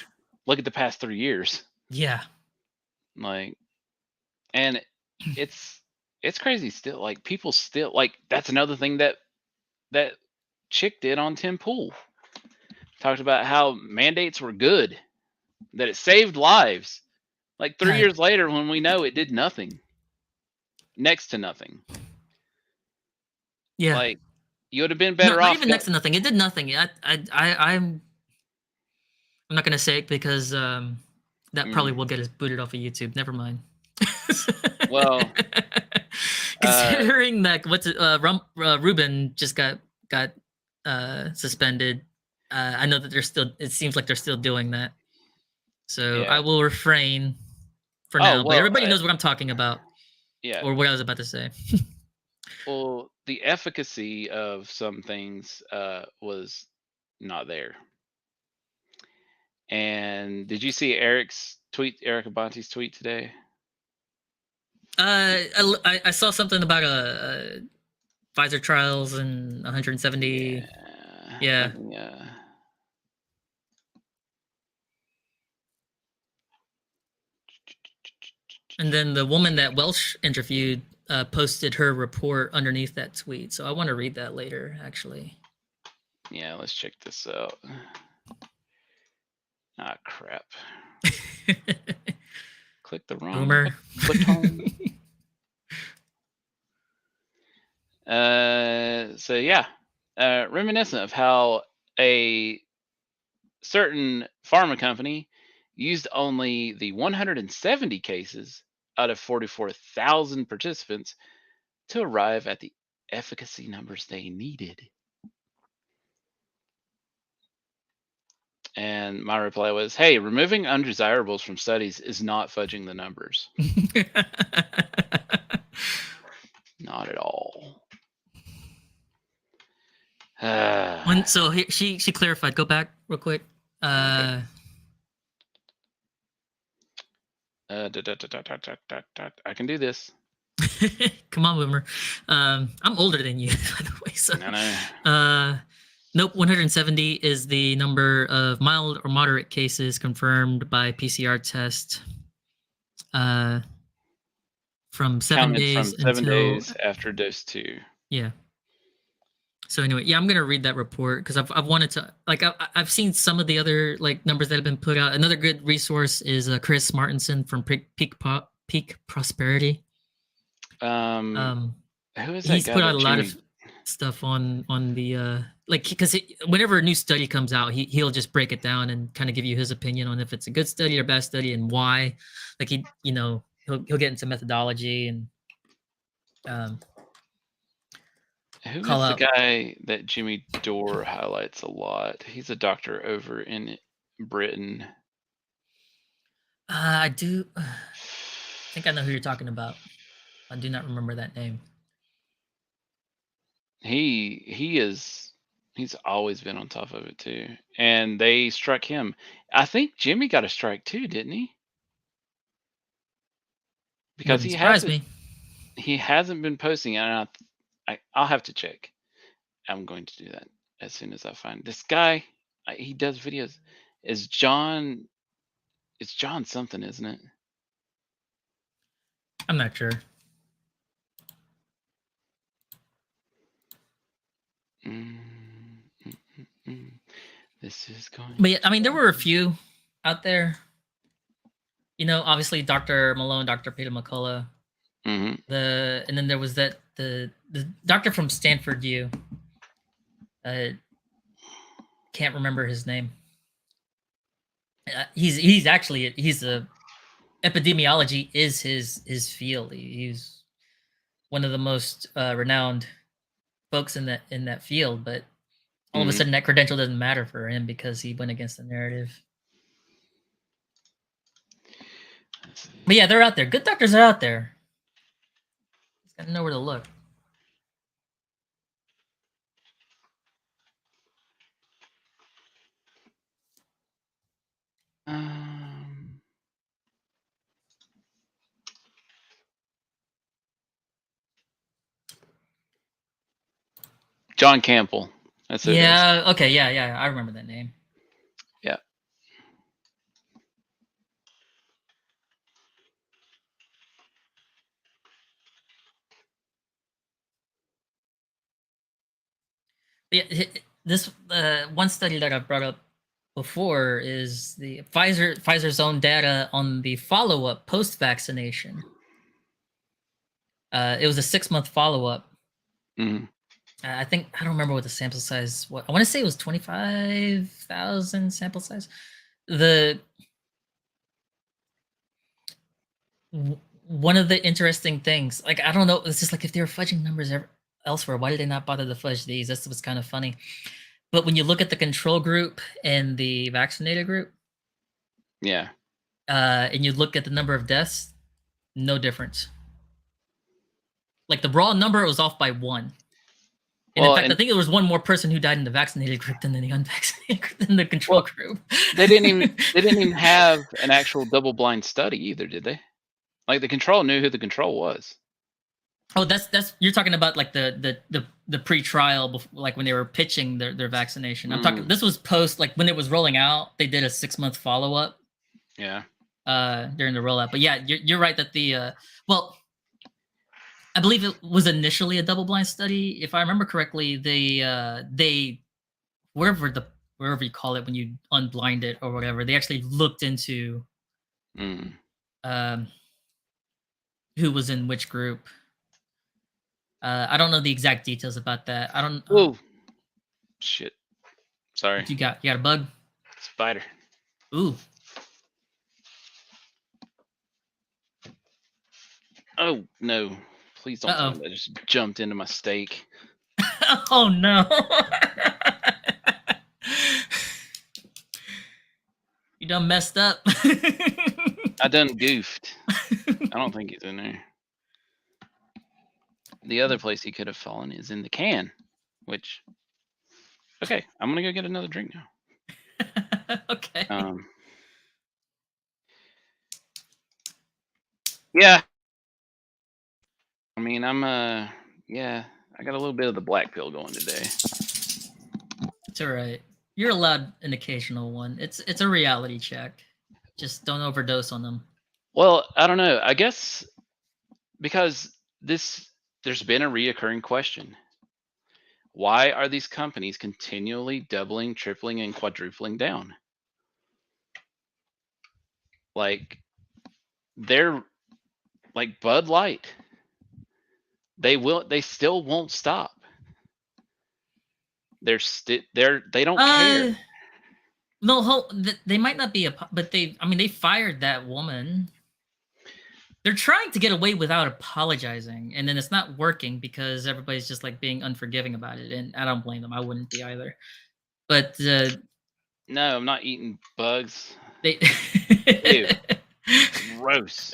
the past 3 years. Yeah. Like, and it's crazy still. Like people still like, that's another thing that chick did on Tim Pool. Talked about how mandates were good, that it saved lives. Like 3 years later, when we know it did nothing, next to nothing. Yeah. Like you would have been better off. Not even next to nothing. It did nothing. I'm not gonna say it because that probably will get us booted off of YouTube. Never mind. Well, considering that Ruben just got suspended, I know that it seems like they're still doing that. So yeah. I will refrain for now. well, but everybody knows what I'm talking about. Yeah. Or what I was about to say. Well, the efficacy of some things was not there. And did you see Eric Abante's tweet today? I saw something about a Pfizer trials and 170. Yeah. And then the woman that Welsh interviewed posted her report underneath that tweet. So I want to read that later, actually. Yeah, let's check this out. Ah, crap. Click the wrong Boomer. button. So yeah, reminiscent of how a certain pharma company used only the 170 cases out of 44,000 participants to arrive at the efficacy numbers they needed. And my reply was, hey, removing undesirables from studies is not fudging the numbers. Not at all. So she clarified. Go back real quick. I can do this. Come on, Boomer. I'm older than you, by the way. So I know. Nope, 170 is the number of mild or moderate cases confirmed by PCR test from 7 days from 7 until days after dose 2. Yeah. So anyway, yeah, I'm gonna read that report because I've wanted to, like, I've seen some of the other like numbers that have been put out. Another good resource is Chris Martinson from Peak Prosperity. Who is that He's guy put out a lot of stuff on the like, because whenever a new study comes out, he'll just break it down and kind of give you his opinion on if it's a good study or bad study and why. Like he'll get into methodology and who is the guy that Jimmy Dore highlights a lot? He's a doctor over in Britain. I think I know who you're talking about. I do not remember that name. He's always been on top of it too. And they struck him. I think Jimmy got a strike too, didn't he? because Wouldn't surprise he hasn't been posting, and I'll have to check. I'm going to do that as soon as I find this guy. He does videos. Is John? It's John something, isn't it? I'm not sure. This is going. But yeah, I mean, there were a few out there. You know, obviously Dr. Malone, Dr. Peter McCullough. Mm-hmm. And then there was the doctor from Stanford U. Can't remember his name. He's actually a epidemiology is his field. He's one of the most renowned folks in that field, but all of a sudden that credential doesn't matter for him because he went against the narrative. But yeah, they're out there. Good doctors are out there. Just gotta know where to look. John Campbell. That's who it is. Yeah. Okay. Yeah. I remember that name. Yeah. Yeah. This one study that I brought up before is the Pfizer's own data on the follow-up post-vaccination. It was a 6-month follow-up. Mm-hmm. I think I don't remember what the sample size was. I want to say it was 25,000 sample size. One of the interesting things, like I don't know, it's just like if they were fudging numbers elsewhere, why did they not bother to fudge these? That's what's kind of funny. But when you look at the control group and the vaccinated group, yeah, and you look at the number of deaths, no difference. Like the raw number was off by 1. And in fact, I think there was one more person who died in the vaccinated group than in the unvaccinated group, than the control group. They didn't even have an actual double-blind study either, did they? Like the control knew who the control was. Oh, that's you're talking about like the pre-trial, like when they were pitching their vaccination. I'm talking. This was post, like when it was rolling out. They did a 6-month follow-up. Yeah. During the rollout, but yeah, you're right that the well, I believe it was initially a double-blind study, if I remember correctly. They wherever you call it when you unblind it or whatever, they actually looked into who was in which group. I don't know the exact details about that. I don't. Oh, shit! Sorry. What you got? You got a bug? Spider. Ooh. Oh no! Please don't tell me that just jumped into my steak. Oh no! You done messed up. I done goofed. I don't think he's in there. The other place he could have fallen is in the can, which. Okay, I'm gonna go get another drink now. Okay. Yeah. I mean, yeah, I got a little bit of the black pill going today. It's all right. You're allowed an occasional one. It's a reality check. Just don't overdose on them. Well, I don't know. I guess because there's been a reoccurring question. Why are these companies continually doubling, tripling, and quadrupling down? Like, they're like Bud Light. They still won't stop. They don't care. No, they might not be but they fired that woman. They're trying to get away without apologizing, and then it's not working because everybody's just like being unforgiving about it, and I don't blame them. I wouldn't be either. But no, I'm not eating bugs. They Ew. Gross.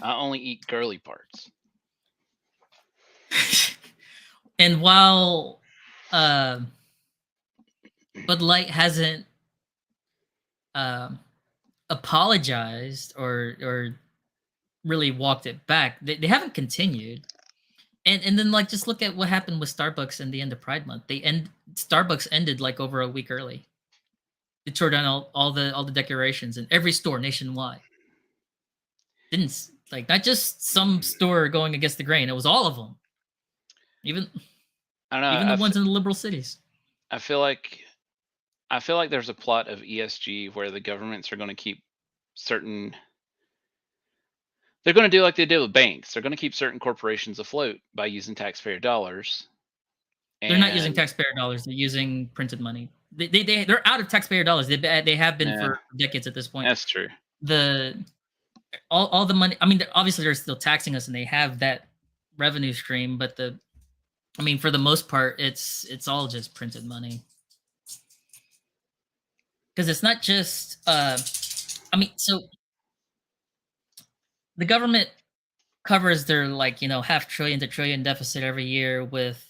I only eat girly parts. And while Bud Light hasn't apologized or really walked it back. They haven't continued. And then like just look at what happened with Starbucks in the end of Pride Month. Starbucks ended like over a week early. They tore down all the decorations in every store nationwide. Didn't like not just some store going against the grain. It was all of them. Even I don't know. even the ones in the liberal cities. I feel like there's a plot of ESG where the governments are going to keep certain. They're going to do like they did with banks. They're going to keep certain corporations afloat by using taxpayer dollars. They're not using And- taxpayer dollars. They're using printed money. They're out of taxpayer dollars. They have been Yeah. for decades at this point. That's true. All the money. I mean, obviously they're still taxing us, and they have that revenue stream. But for the most part, it's all just printed money. Because it's not just. So the government covers their half trillion to trillion deficit every year with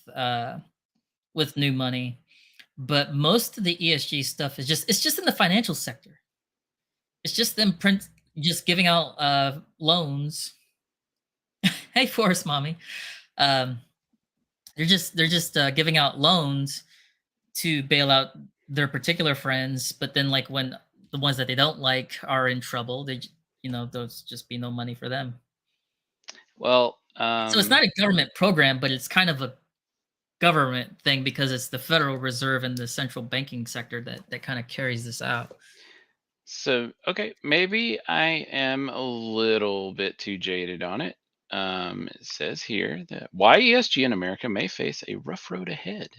new money, but most of the ESG stuff is just in the financial sector. It's just them just giving out loans. Hey, Forest Mommy, they're just giving out loans to bail out their particular friends, but then like when the ones that they don't like are in trouble, there's just be no money for them. Well, So it's not a government program, but it's kind of a government thing because it's the Federal Reserve and the central banking sector that kind of carries this out. So, okay, maybe I am a little bit too jaded on it. It says here that why ESG in America may face a rough road ahead.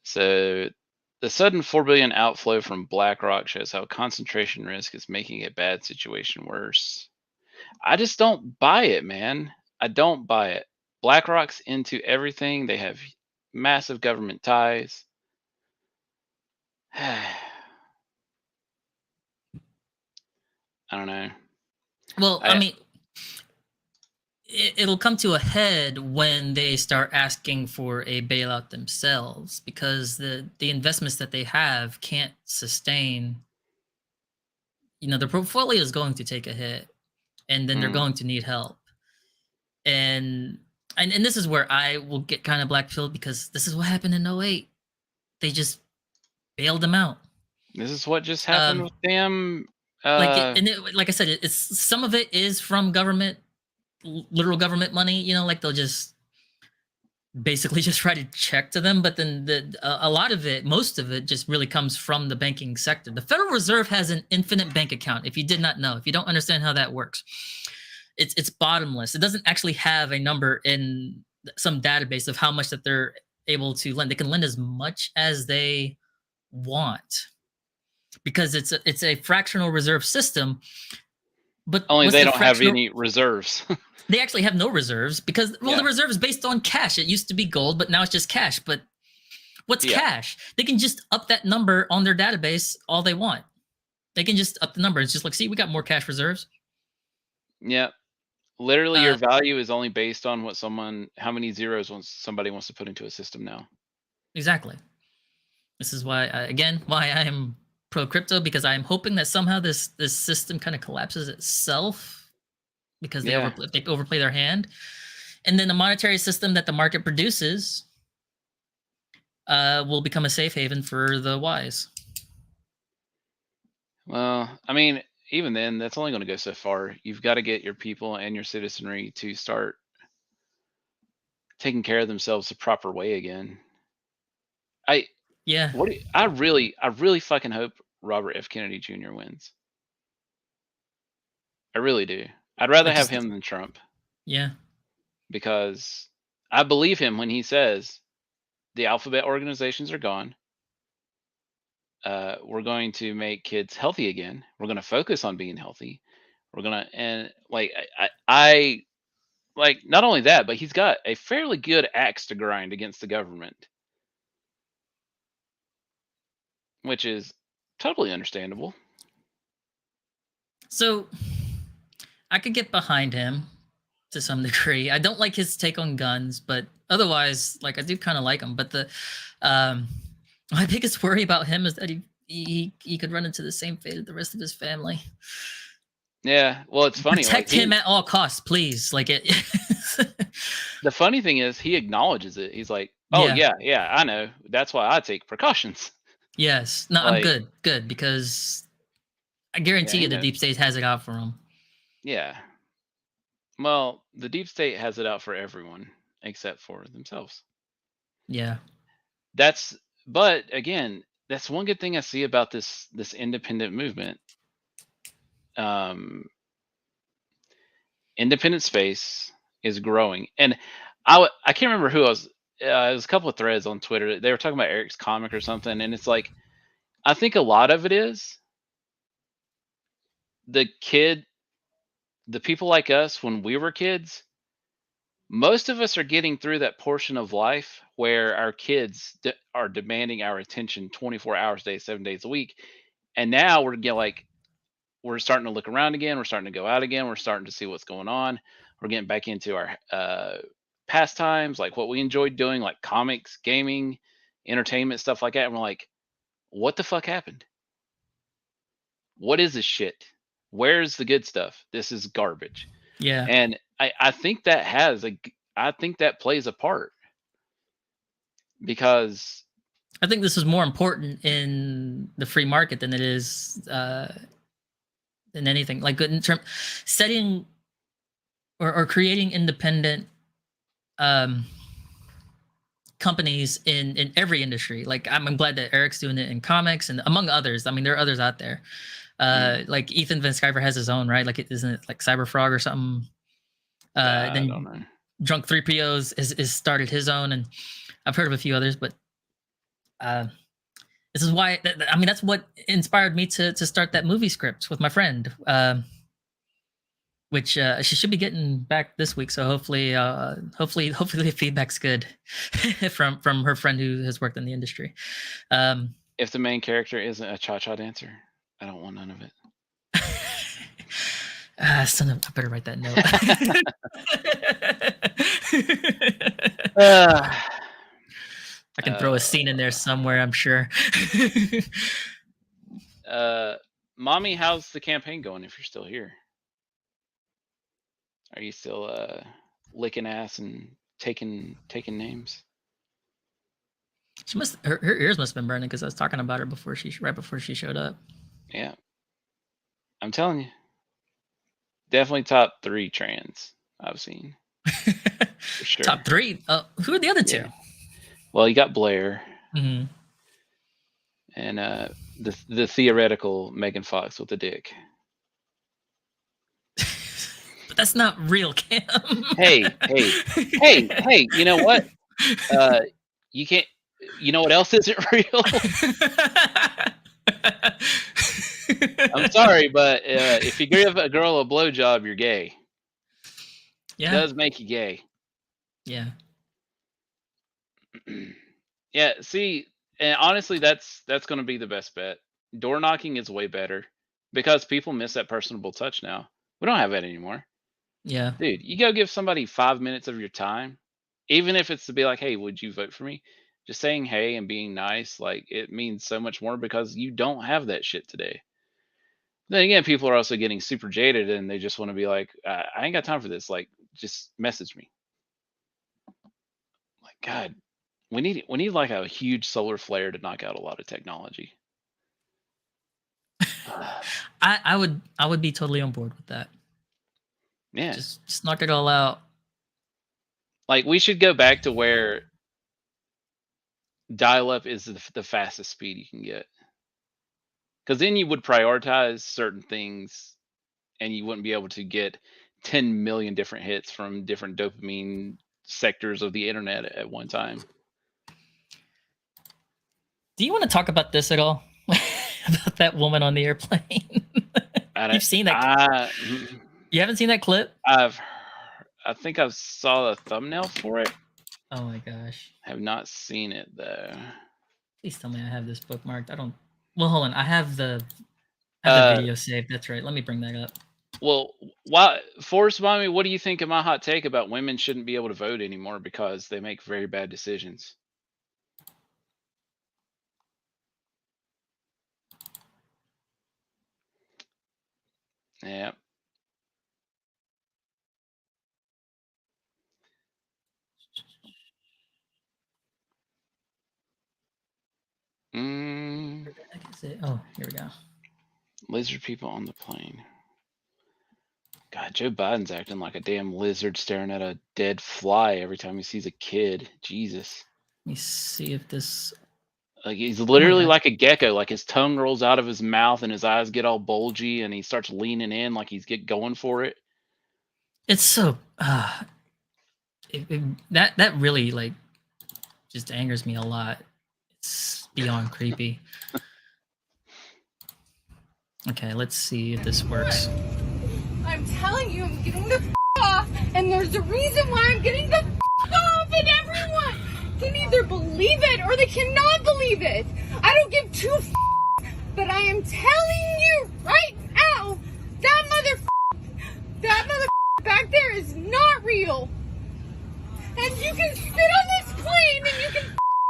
So, the sudden $4 billion outflow from BlackRock shows how concentration risk is making a bad situation worse. I just don't buy it, man. I don't buy it. BlackRock's into everything. They have massive government ties. I don't know. Well, it'll come to a head when they start asking for a bailout themselves because the investments that they have can't sustain. Their portfolio is going to take a hit, and then they're going to need help. And this is where I will get kind of black-pilled because this is what happened in 2008. They just bailed them out. This is what just happened with damn. Like I said, it's some of it is from government, literal government money. Like they'll just basically just write a check to them. But then a lot of it, most of it, just really comes from the banking sector. The Federal Reserve has an infinite bank account. If you did not know, if you don't understand how that works, it's bottomless. It doesn't actually have a number in some database of how much that they're able to lend. They can lend as much as they want because it's a fractional reserve system. But only they don't have any reserves. They actually have no reserves because the Yeah. reserve is based on cash. It used to be gold, but now it's just cash. But what's cash? They can just up that number on their database all they want. They can just up the number. It's just like, see, we got more cash reserves. Yeah. Literally, your value is only based on how many zeros somebody wants to put into a system now. Exactly. This is why I am pro crypto, because I'm hoping that somehow this system kind of collapses itself because they overplay their hand, and then the monetary system that the market produces will become a safe haven for the wise. Well, even then, that's only going to go so far. You've got to get your people and your citizenry to start taking care of themselves the proper way again. I really fucking hope Robert F. Kennedy Jr. wins. I really do. I'd rather have him than Trump. Yeah. Because I believe him when he says the alphabet organizations are gone. We're going to make kids healthy again. We're going to focus on being healthy. We're going to, and like, I like, not only that, but he's got a fairly good axe to grind against the government, which is totally understandable. So I could get behind him to some degree. I don't like his take on guns, but otherwise, like, I do kind of like him. But my biggest worry about him is that he could run into the same fate as the rest of his family. Yeah. Well, it's funny. Protect Like him at all costs, please. Like it. the funny thing is, he acknowledges it. He's like, "Oh yeah, I know. That's why I take precautions." Yes. No, I'm Like, good because I yeah, guarantee he you the knows. deep state has it out for him. Yeah. Well, the deep state has it out for everyone except for themselves. Yeah. That's but again, that's one good thing I see about this independent movement. Um, independent space is growing, and I can't remember who I was. It was a couple of threads on Twitter. They were talking about Eric's comic or something, and it's like I think a lot of it is the people like us when we were kids. Most of us are getting through that portion of life where our kids are demanding our attention 24 hours a day, 7 days a week, and now we're starting to look around again. We're starting to go out again. We're starting to see what's going on. We're getting back into our pastimes, like what we enjoyed doing, like comics, gaming, entertainment, stuff like that. And we're like, what the fuck happened? What is this shit? Where's the good stuff? This is garbage. Yeah. And I think that I think that plays a part because I think this is more important in the free market than it is than anything. Like in term setting or creating independent companies in every industry. Like I'm glad that Eric's doing it in comics and among others. I mean, there are others out there. Like Ethan Van Sciver has his own, right? Like isn't it like Cyberfrog or something? I don't know. Then Drunk 3POs is started his own, and I've heard of a few others, but this is why I mean that's what inspired me to start that movie script with my friend, which she should be getting back this week. So hopefully the feedback's good from her friend who has worked in the industry. If the main character isn't a cha-cha dancer, I don't want none of it. Son of, I better write that note. I can throw a scene in there somewhere, I'm sure. Mommy, how's the campaign going if you're still here? Are you still licking ass and taking names? She must her ears must have been burning because I was talking about her right before she showed up. Yeah. I'm telling you. Definitely top 3 trans I've seen. For sure. Top 3? Who are the other 2? Yeah. Well, you got Blair. Mm-hmm. And the theoretical Megan Fox with the dick. But that's not real, Cam. Hey, you know what? You can't. You know what else isn't real? I'm sorry, but if you give a girl a blowjob, you're gay. Yeah. It does make you gay. Yeah. Yeah. See, and honestly, that's going to be the best bet. Door knocking is way better because people miss that personable touch now. We don't have that anymore. Yeah. Dude, you go give somebody 5 minutes of your time, even if it's to be like, hey, would you vote for me? Just saying hey and being nice, like it means so much more because you don't have that shit today. Then again, people are also getting super jaded and they just want to be like, I ain't got time for this. Like, just message me. Like, God, we need like a huge solar flare to knock out a lot of technology. I would be totally on board with that. Yeah. Just knock it all out. Like we should go back to where dial-up is the fastest speed you can get. Because then you would prioritize certain things and you wouldn't be able to get 10 million different hits from different dopamine sectors of the internet at one time. Do you want to talk about this at all? About that woman on the airplane? You've seen that? You haven't seen that clip? I think I saw a thumbnail for it. Oh my gosh. Have not seen it though. Please tell me I have this bookmarked. I don't. Well, hold on. I have the video saved. That's right. Let me bring that up. Well, why, Forrest, Mommy, what do you think of my hot take about women shouldn't be able to vote anymore because they make very bad decisions? Yeah, Is it? Oh, here we go. Lizard people on the plane. God, Joe Biden's acting like a damn lizard staring at a dead fly every time he sees a kid. Jesus. Let me see if this. Like he's literally God. like a gecko. Like his tongue rolls out of his mouth and his eyes get all bulgy and he starts leaning in like he's going for it. It's so. That really like just angers me a lot. It's beyond creepy. Okay, let's see if this works. I'm telling you, I'm getting the off, and there's a reason why I'm getting the off, and everyone can either believe it or they cannot believe it. I don't give two but I am telling you right now, that mother back there is not real. And you can sit on this plane and you can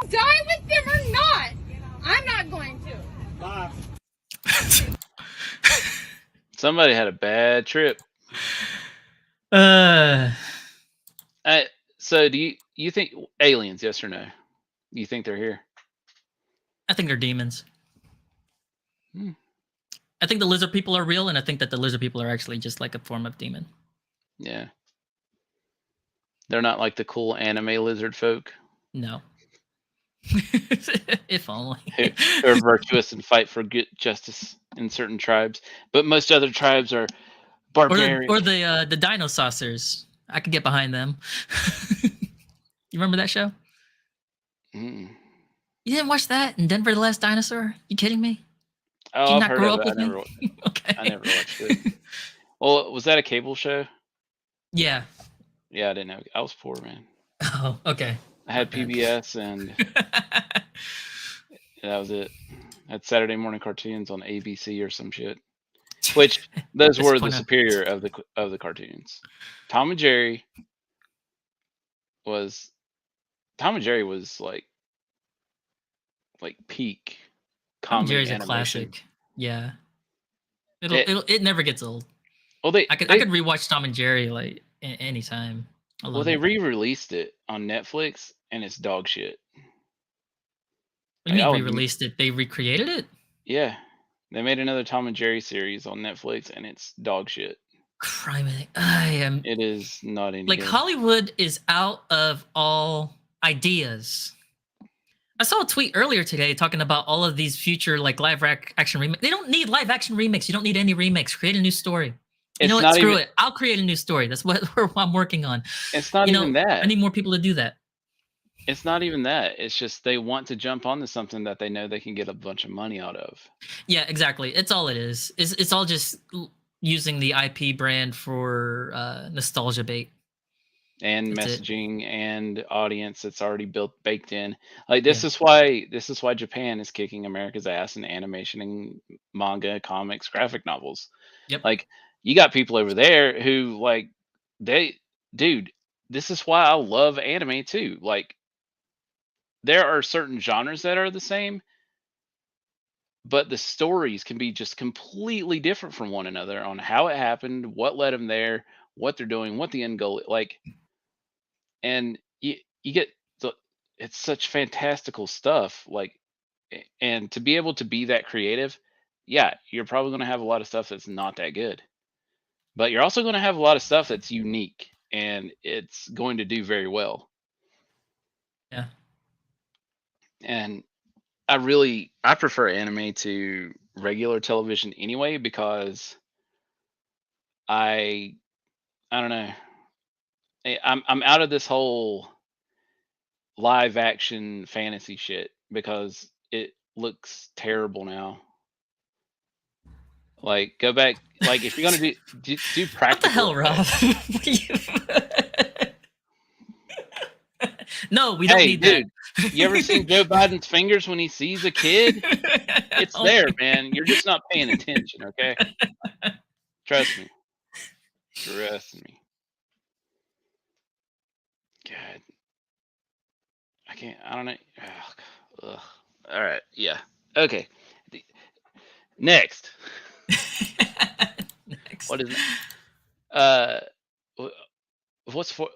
die with them or not. I'm not going to. Bye. Somebody had a bad trip. So do you think aliens, yes or no? You think they're here? I think they're demons. Hmm. I think the lizard people are real, and I think that the lizard people are actually just like a form of demon. Yeah. They're not like the cool anime lizard folk No. If only. who are virtuous and fight for good justice in certain tribes, but most other tribes are barbarian. Or the dino saucers. I could get behind them. You remember that show? Mm. You didn't watch that in Denver the Last Dinosaur? You kidding me? Oh, Did you I've not heard grow of up it. with me? Okay. I never watched it. Well, was that a cable show? Yeah. Yeah, I didn't know. I was poor, man. Oh, okay. I had My bad. PBS and that was it. I had Saturday morning cartoons on ABC or some shit. Which those Just were the point out- superior of the cartoons. Tom and Jerry was like peak Tom and comedy Jerry's a animation. classic. Yeah. It never gets old. Well, I could rewatch Tom and Jerry like anytime. I love well, they it. re-released it on Netflix and it's dog shit. What do you like, I mean would- re-released it? They recreated it? Yeah. They made another Tom and Jerry series on Netflix and it's dog shit. Criminy. I am It is not any like good. Hollywood is out of all ideas. I saw a tweet earlier today talking about all of these future like live action remakes. They don't need live action remakes. You don't need any remakes. Create a new story. You It's know what? not Screw even- it. I'll create a new story. That's what I'm working on. It's not even that. I need more people to do that. It's not even that. It's just they want to jump onto something that they know they can get a bunch of money out of. Yeah, exactly. It's all it is. It's all just using the IP brand for nostalgia bait. And That's it. messaging and audience that's already baked in. Like this is why Japan is kicking America's ass in animation and manga, comics, graphic novels. Yep. Like you got people over there who like dude, this is why I love anime too. Like there are certain genres that are the same, but the stories can be just completely different from one another on how it happened, what led them there, what they're doing, what the end goal like. And you get it's such fantastical stuff like, and to be able to be that creative, yeah, you're probably going to have a lot of stuff that's not that good, but you're also going to have a lot of stuff that's unique and it's going to do very well. Yeah. And I prefer anime to regular television anyway, because I don't know. I'm out of this whole live action fantasy shit because it looks terrible now. Like go back, like if you're gonna do practical. What the hell, effects. Rob? No, we don't Hey, need dude, that. you ever seen Joe Biden's fingers when he sees a kid? It's Oh there, my man. You're just not paying attention, okay? Trust me. Trust me. God. I don't know. Ugh. All right. Yeah. Okay. Next. Next. What is it?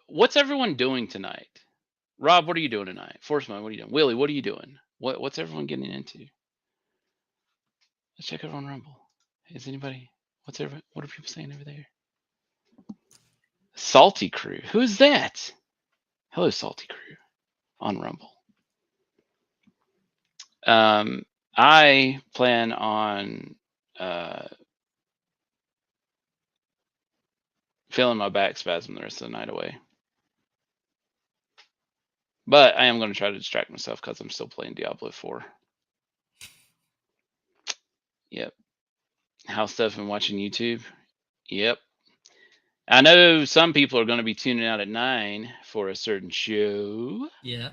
What's everyone doing tonight? Rob, what are you doing tonight? Forceman, what are you doing? Willie, what are you doing? What's everyone getting into? Let's check over on Rumble. Is anybody? What are people saying over there? Salty Crew. Who is that? Hello, Salty Crew on Rumble. I plan on feeling my back spasm the rest of the night away. But I am going to try to distract myself because I'm still playing Diablo 4. Yep. House stuff and watching YouTube. Yep. I know some people are going to be tuning out at 9 for a certain show. Yeah.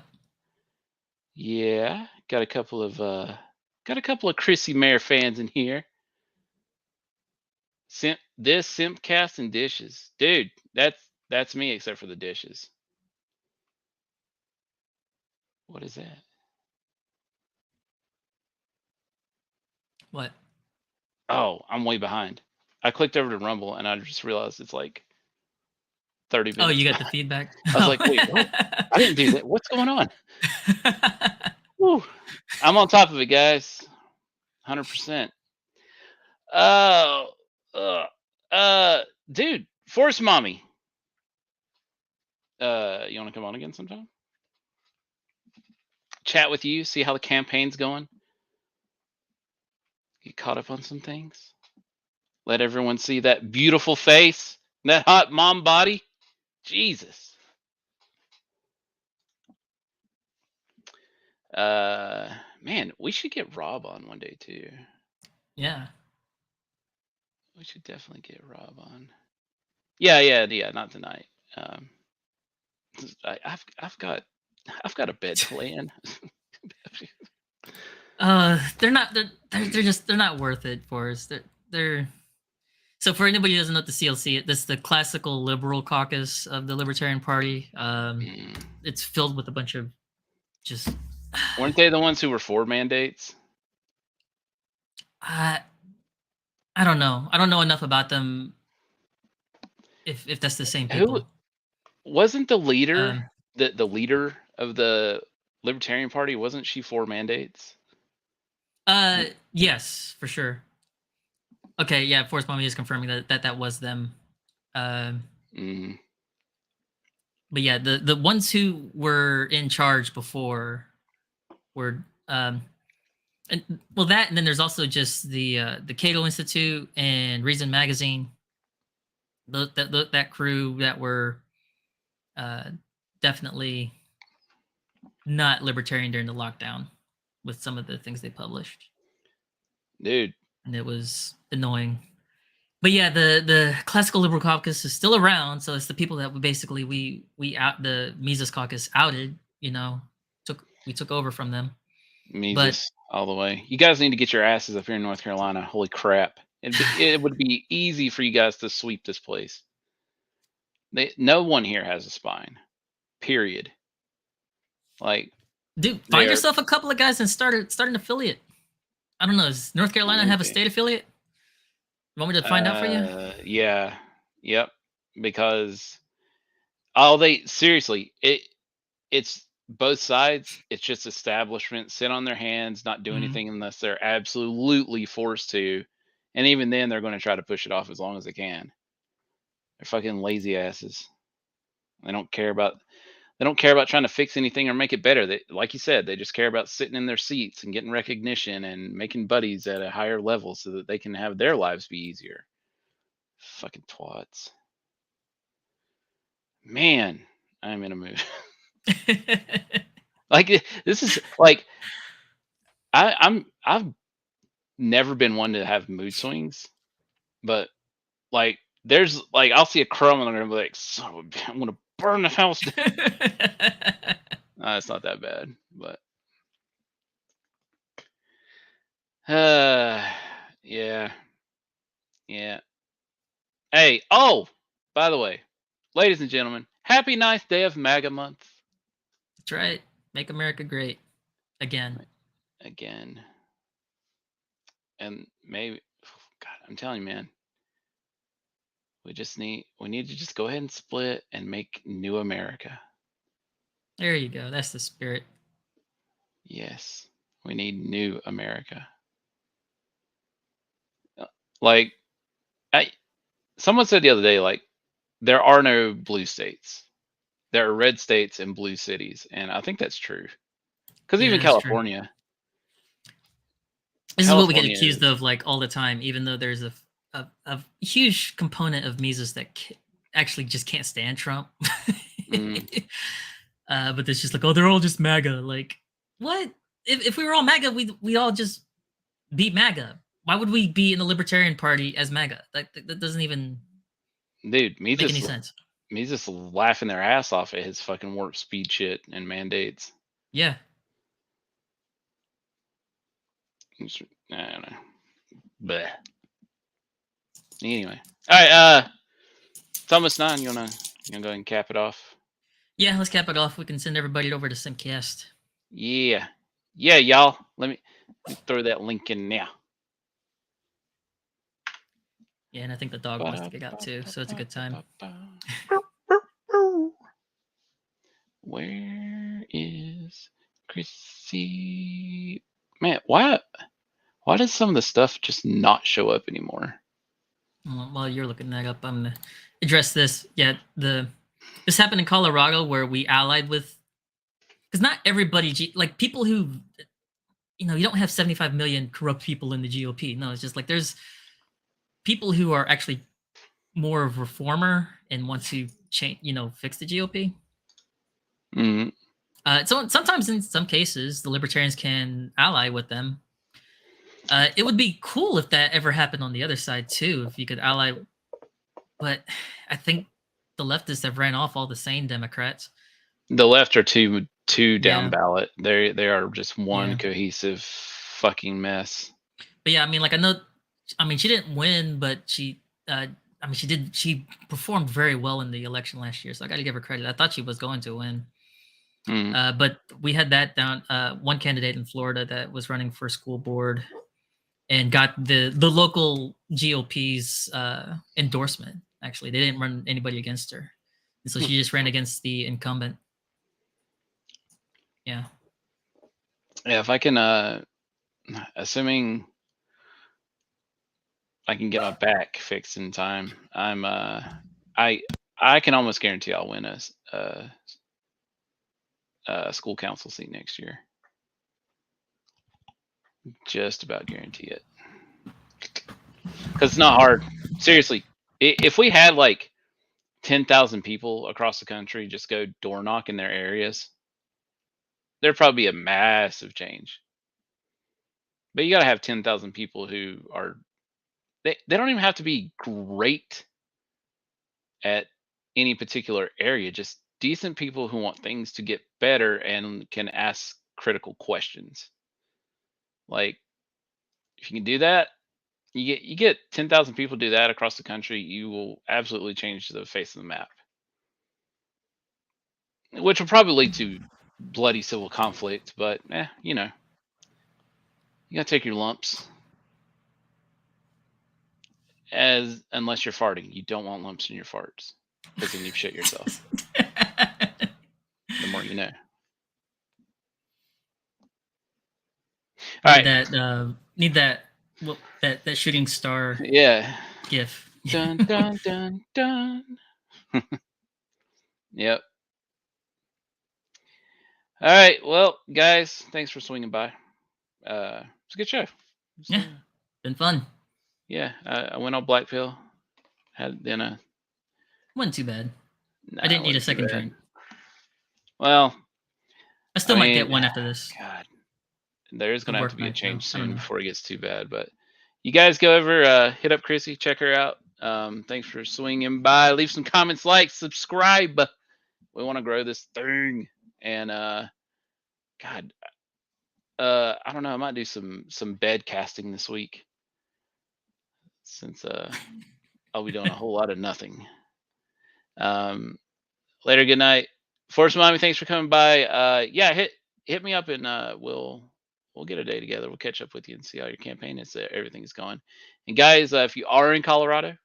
Yeah. Got a couple of Chrissy Mayer fans in here. Simpcast and dishes. Dude, that's me except for the dishes. What is that? What? Oh, I'm way behind. I clicked over to Rumble and I just realized it's like 30 minutes. Oh, you got the feedback? I was like, wait, what? I didn't do that. What's going on? Woo. I'm on top of it, guys. 100%. Dude, Force Mommy. You want to come on again sometime? Chat with you, see how the campaign's going. Get caught up on some things. Let everyone see that beautiful face, that hot mom body. Jesus. Man, we should get Rob on one day too. Yeah. We should definitely get Rob on. Yeah. Not tonight. I've got a bed plan. They're not worth it for us. They're so for anybody who doesn't know what the CLC, this is the classical liberal caucus of the Libertarian Party. It's filled with a bunch of just. Weren't they the ones who were for mandates? I don't know. I don't know enough about them. If that's the same people. Who wasn't the leader? The leader of the Libertarian Party, wasn't she for mandates? Yes, for sure. Okay, yeah, Force Mommy is confirming that was them. But yeah, the ones who were in charge before were and then there's also just the Cato Institute and Reason Magazine. That crew that were definitely not libertarian during the lockdown with some of the things they published. Dude. And it was annoying. But yeah, the classical liberal caucus is still around, so it's the people that we out the Mises caucus outed, we took over from them. Mises all the way. You guys need to get your asses up here in North Carolina. Holy crap. It would be easy for you guys to sweep this place. No one here has a spine. Period. Like, dude, find yourself a couple of guys and start an affiliate. I don't know. Does North Carolina have a state affiliate? You want me to find out for you? Yeah. Yep. Because seriously, it's both sides. It's just establishment sit on their hands, not do anything unless they're absolutely forced to. And even then they're going to try to push it off as long as they can. They're fucking lazy asses. They don't care about trying to fix anything or make it better. They, like you said, they just care about sitting in their seats and getting recognition and making buddies at a higher level so that they can have their lives be easier. Fucking twats. Man, I'm in a mood. Like, this is like, I've never been one to have mood swings, but like, there's like, I'll see a crumb and I'm gonna be like, son of a bitch, I'm gonna burn the house down. It's not that bad, but yeah. Hey, by the way, ladies and gentlemen, happy 9th day of MAGA month. That's right. Make America great again. And maybe, God, I'm telling you, man, we need to just go ahead and split and make new America. There you go. That's the spirit. Yes, we need new America. Like, someone said the other day, like, there are no blue states. There are red states and blue cities, and I think that's true. Because Yeah, even that's true. California, This is what we get California accused is- of like all the time, even though there's a huge component of Mises that actually just can't stand Trump. Mm. But it's just like, oh, they're all just MAGA. Like, what? If we were all MAGA, we'd all just be MAGA. Why would we be in the Libertarian Party as MAGA? That doesn't even dude, make any sense. Mises laughing their ass off at his fucking warp speed shit and mandates. Yeah. I don't know. But anyway, all right. It's almost 9. You wanna go ahead and cap it off? Yeah, let's cap it off. We can send everybody over to Simcast. Yeah, y'all. Let me throw that link in now. Yeah, and I think the dog wants to get out too, so it's a good time. Where is Chrissy? Man, why does some of the stuff just not show up anymore? While you're looking that up, I'm gonna address this. Yeah, this happened in Colorado where we allied with, because not everybody, like people who, you don't have 75 million corrupt people in the GOP. No, it's just like there's people who are actually more of reformer and want to change, fix the GOP. Mm-hmm. So sometimes in some cases, the libertarians can ally with them. It would be cool if that ever happened on the other side too, if you could ally. But I think the leftists have ran off all the sane Democrats. The left are too down Yeah. ballot. They are just one Yeah. cohesive fucking mess. But yeah, she didn't win, but she performed very well in the election last year, so I got to give her credit. I thought she was going to win. Mm. But we had that down. One candidate in Florida that was running for school board and got the local GOP's endorsement. Actually, they didn't run anybody against her, and so she just ran against the incumbent. Yeah. Yeah, if I can, assuming I can get my back fixed in time, I can almost guarantee I'll win a school council seat next year. Just about guarantee it. Because it's not hard. Seriously, if we had like 10,000 people across the country just go door knock in their areas, there'd probably be a massive change. But you got to have 10,000 people who are, they don't even have to be great at any particular area, just decent people who want things to get better and can ask critical questions. Like, if you can do that, you get 10,000 people do that across the country, you will absolutely change the face of the map. Which will probably lead to bloody civil conflict, but you gotta take your lumps. Unless you're farting, you don't want lumps in your farts, because then you shit yourself. The more you know. All right. Need that shooting star Yeah. gif. Dun dun dun dun. Yep. All right. Well, guys, thanks for swinging by. It's a good show. Yeah, been fun. Yeah, I went on black pill. Had dinner. Wasn't too bad. Nah, I didn't it need a wasn't too second bad. drink. Well, I still might get mean, one after this. God, there is gonna It'll have to work be a right change now. I don't soon know. before it gets too bad. But you guys go over, hit up Chrissy, check her out. Thanks for swinging by. Leave some comments, like, subscribe. We want to grow this thing. And God, I don't know. I might do some bed casting this week, since I'll be doing a whole lot of nothing. Later, good night. Force Mommy, thanks for coming by. Yeah, hit me up and we'll get a day together. We'll catch up with you and see how your campaign is. Everything's going. And guys, if you are in Colorado,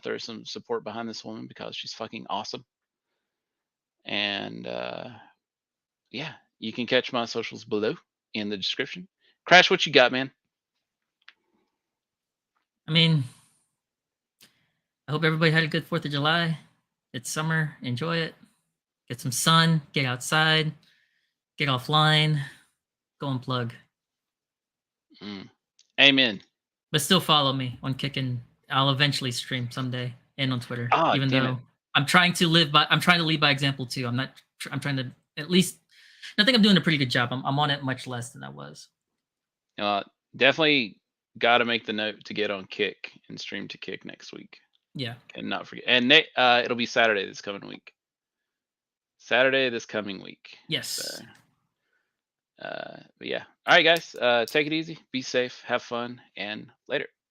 throw some support behind this woman because she's fucking awesome. And yeah, you can catch my socials below in the description. Crash, what you got, man? I mean, I hope everybody had a good 4th of July. It's summer. Enjoy it. Get some sun. Get outside. Get offline. Go unplug. Amen. But still follow me on Kick, and I'll eventually stream someday and on Twitter. Ah, even damn though it. I'm trying to lead by example too. I'm trying to at least. I think I'm doing a pretty good job. I'm on it much less than I was. Definitely got to make the note to get on Kick and stream to Kick next week. Yeah. Cannot forget. And it'll be Saturday this coming week. Saturday this coming week. Yes. So, but yeah. All right, guys. Take it easy. Be safe. Have fun. And later.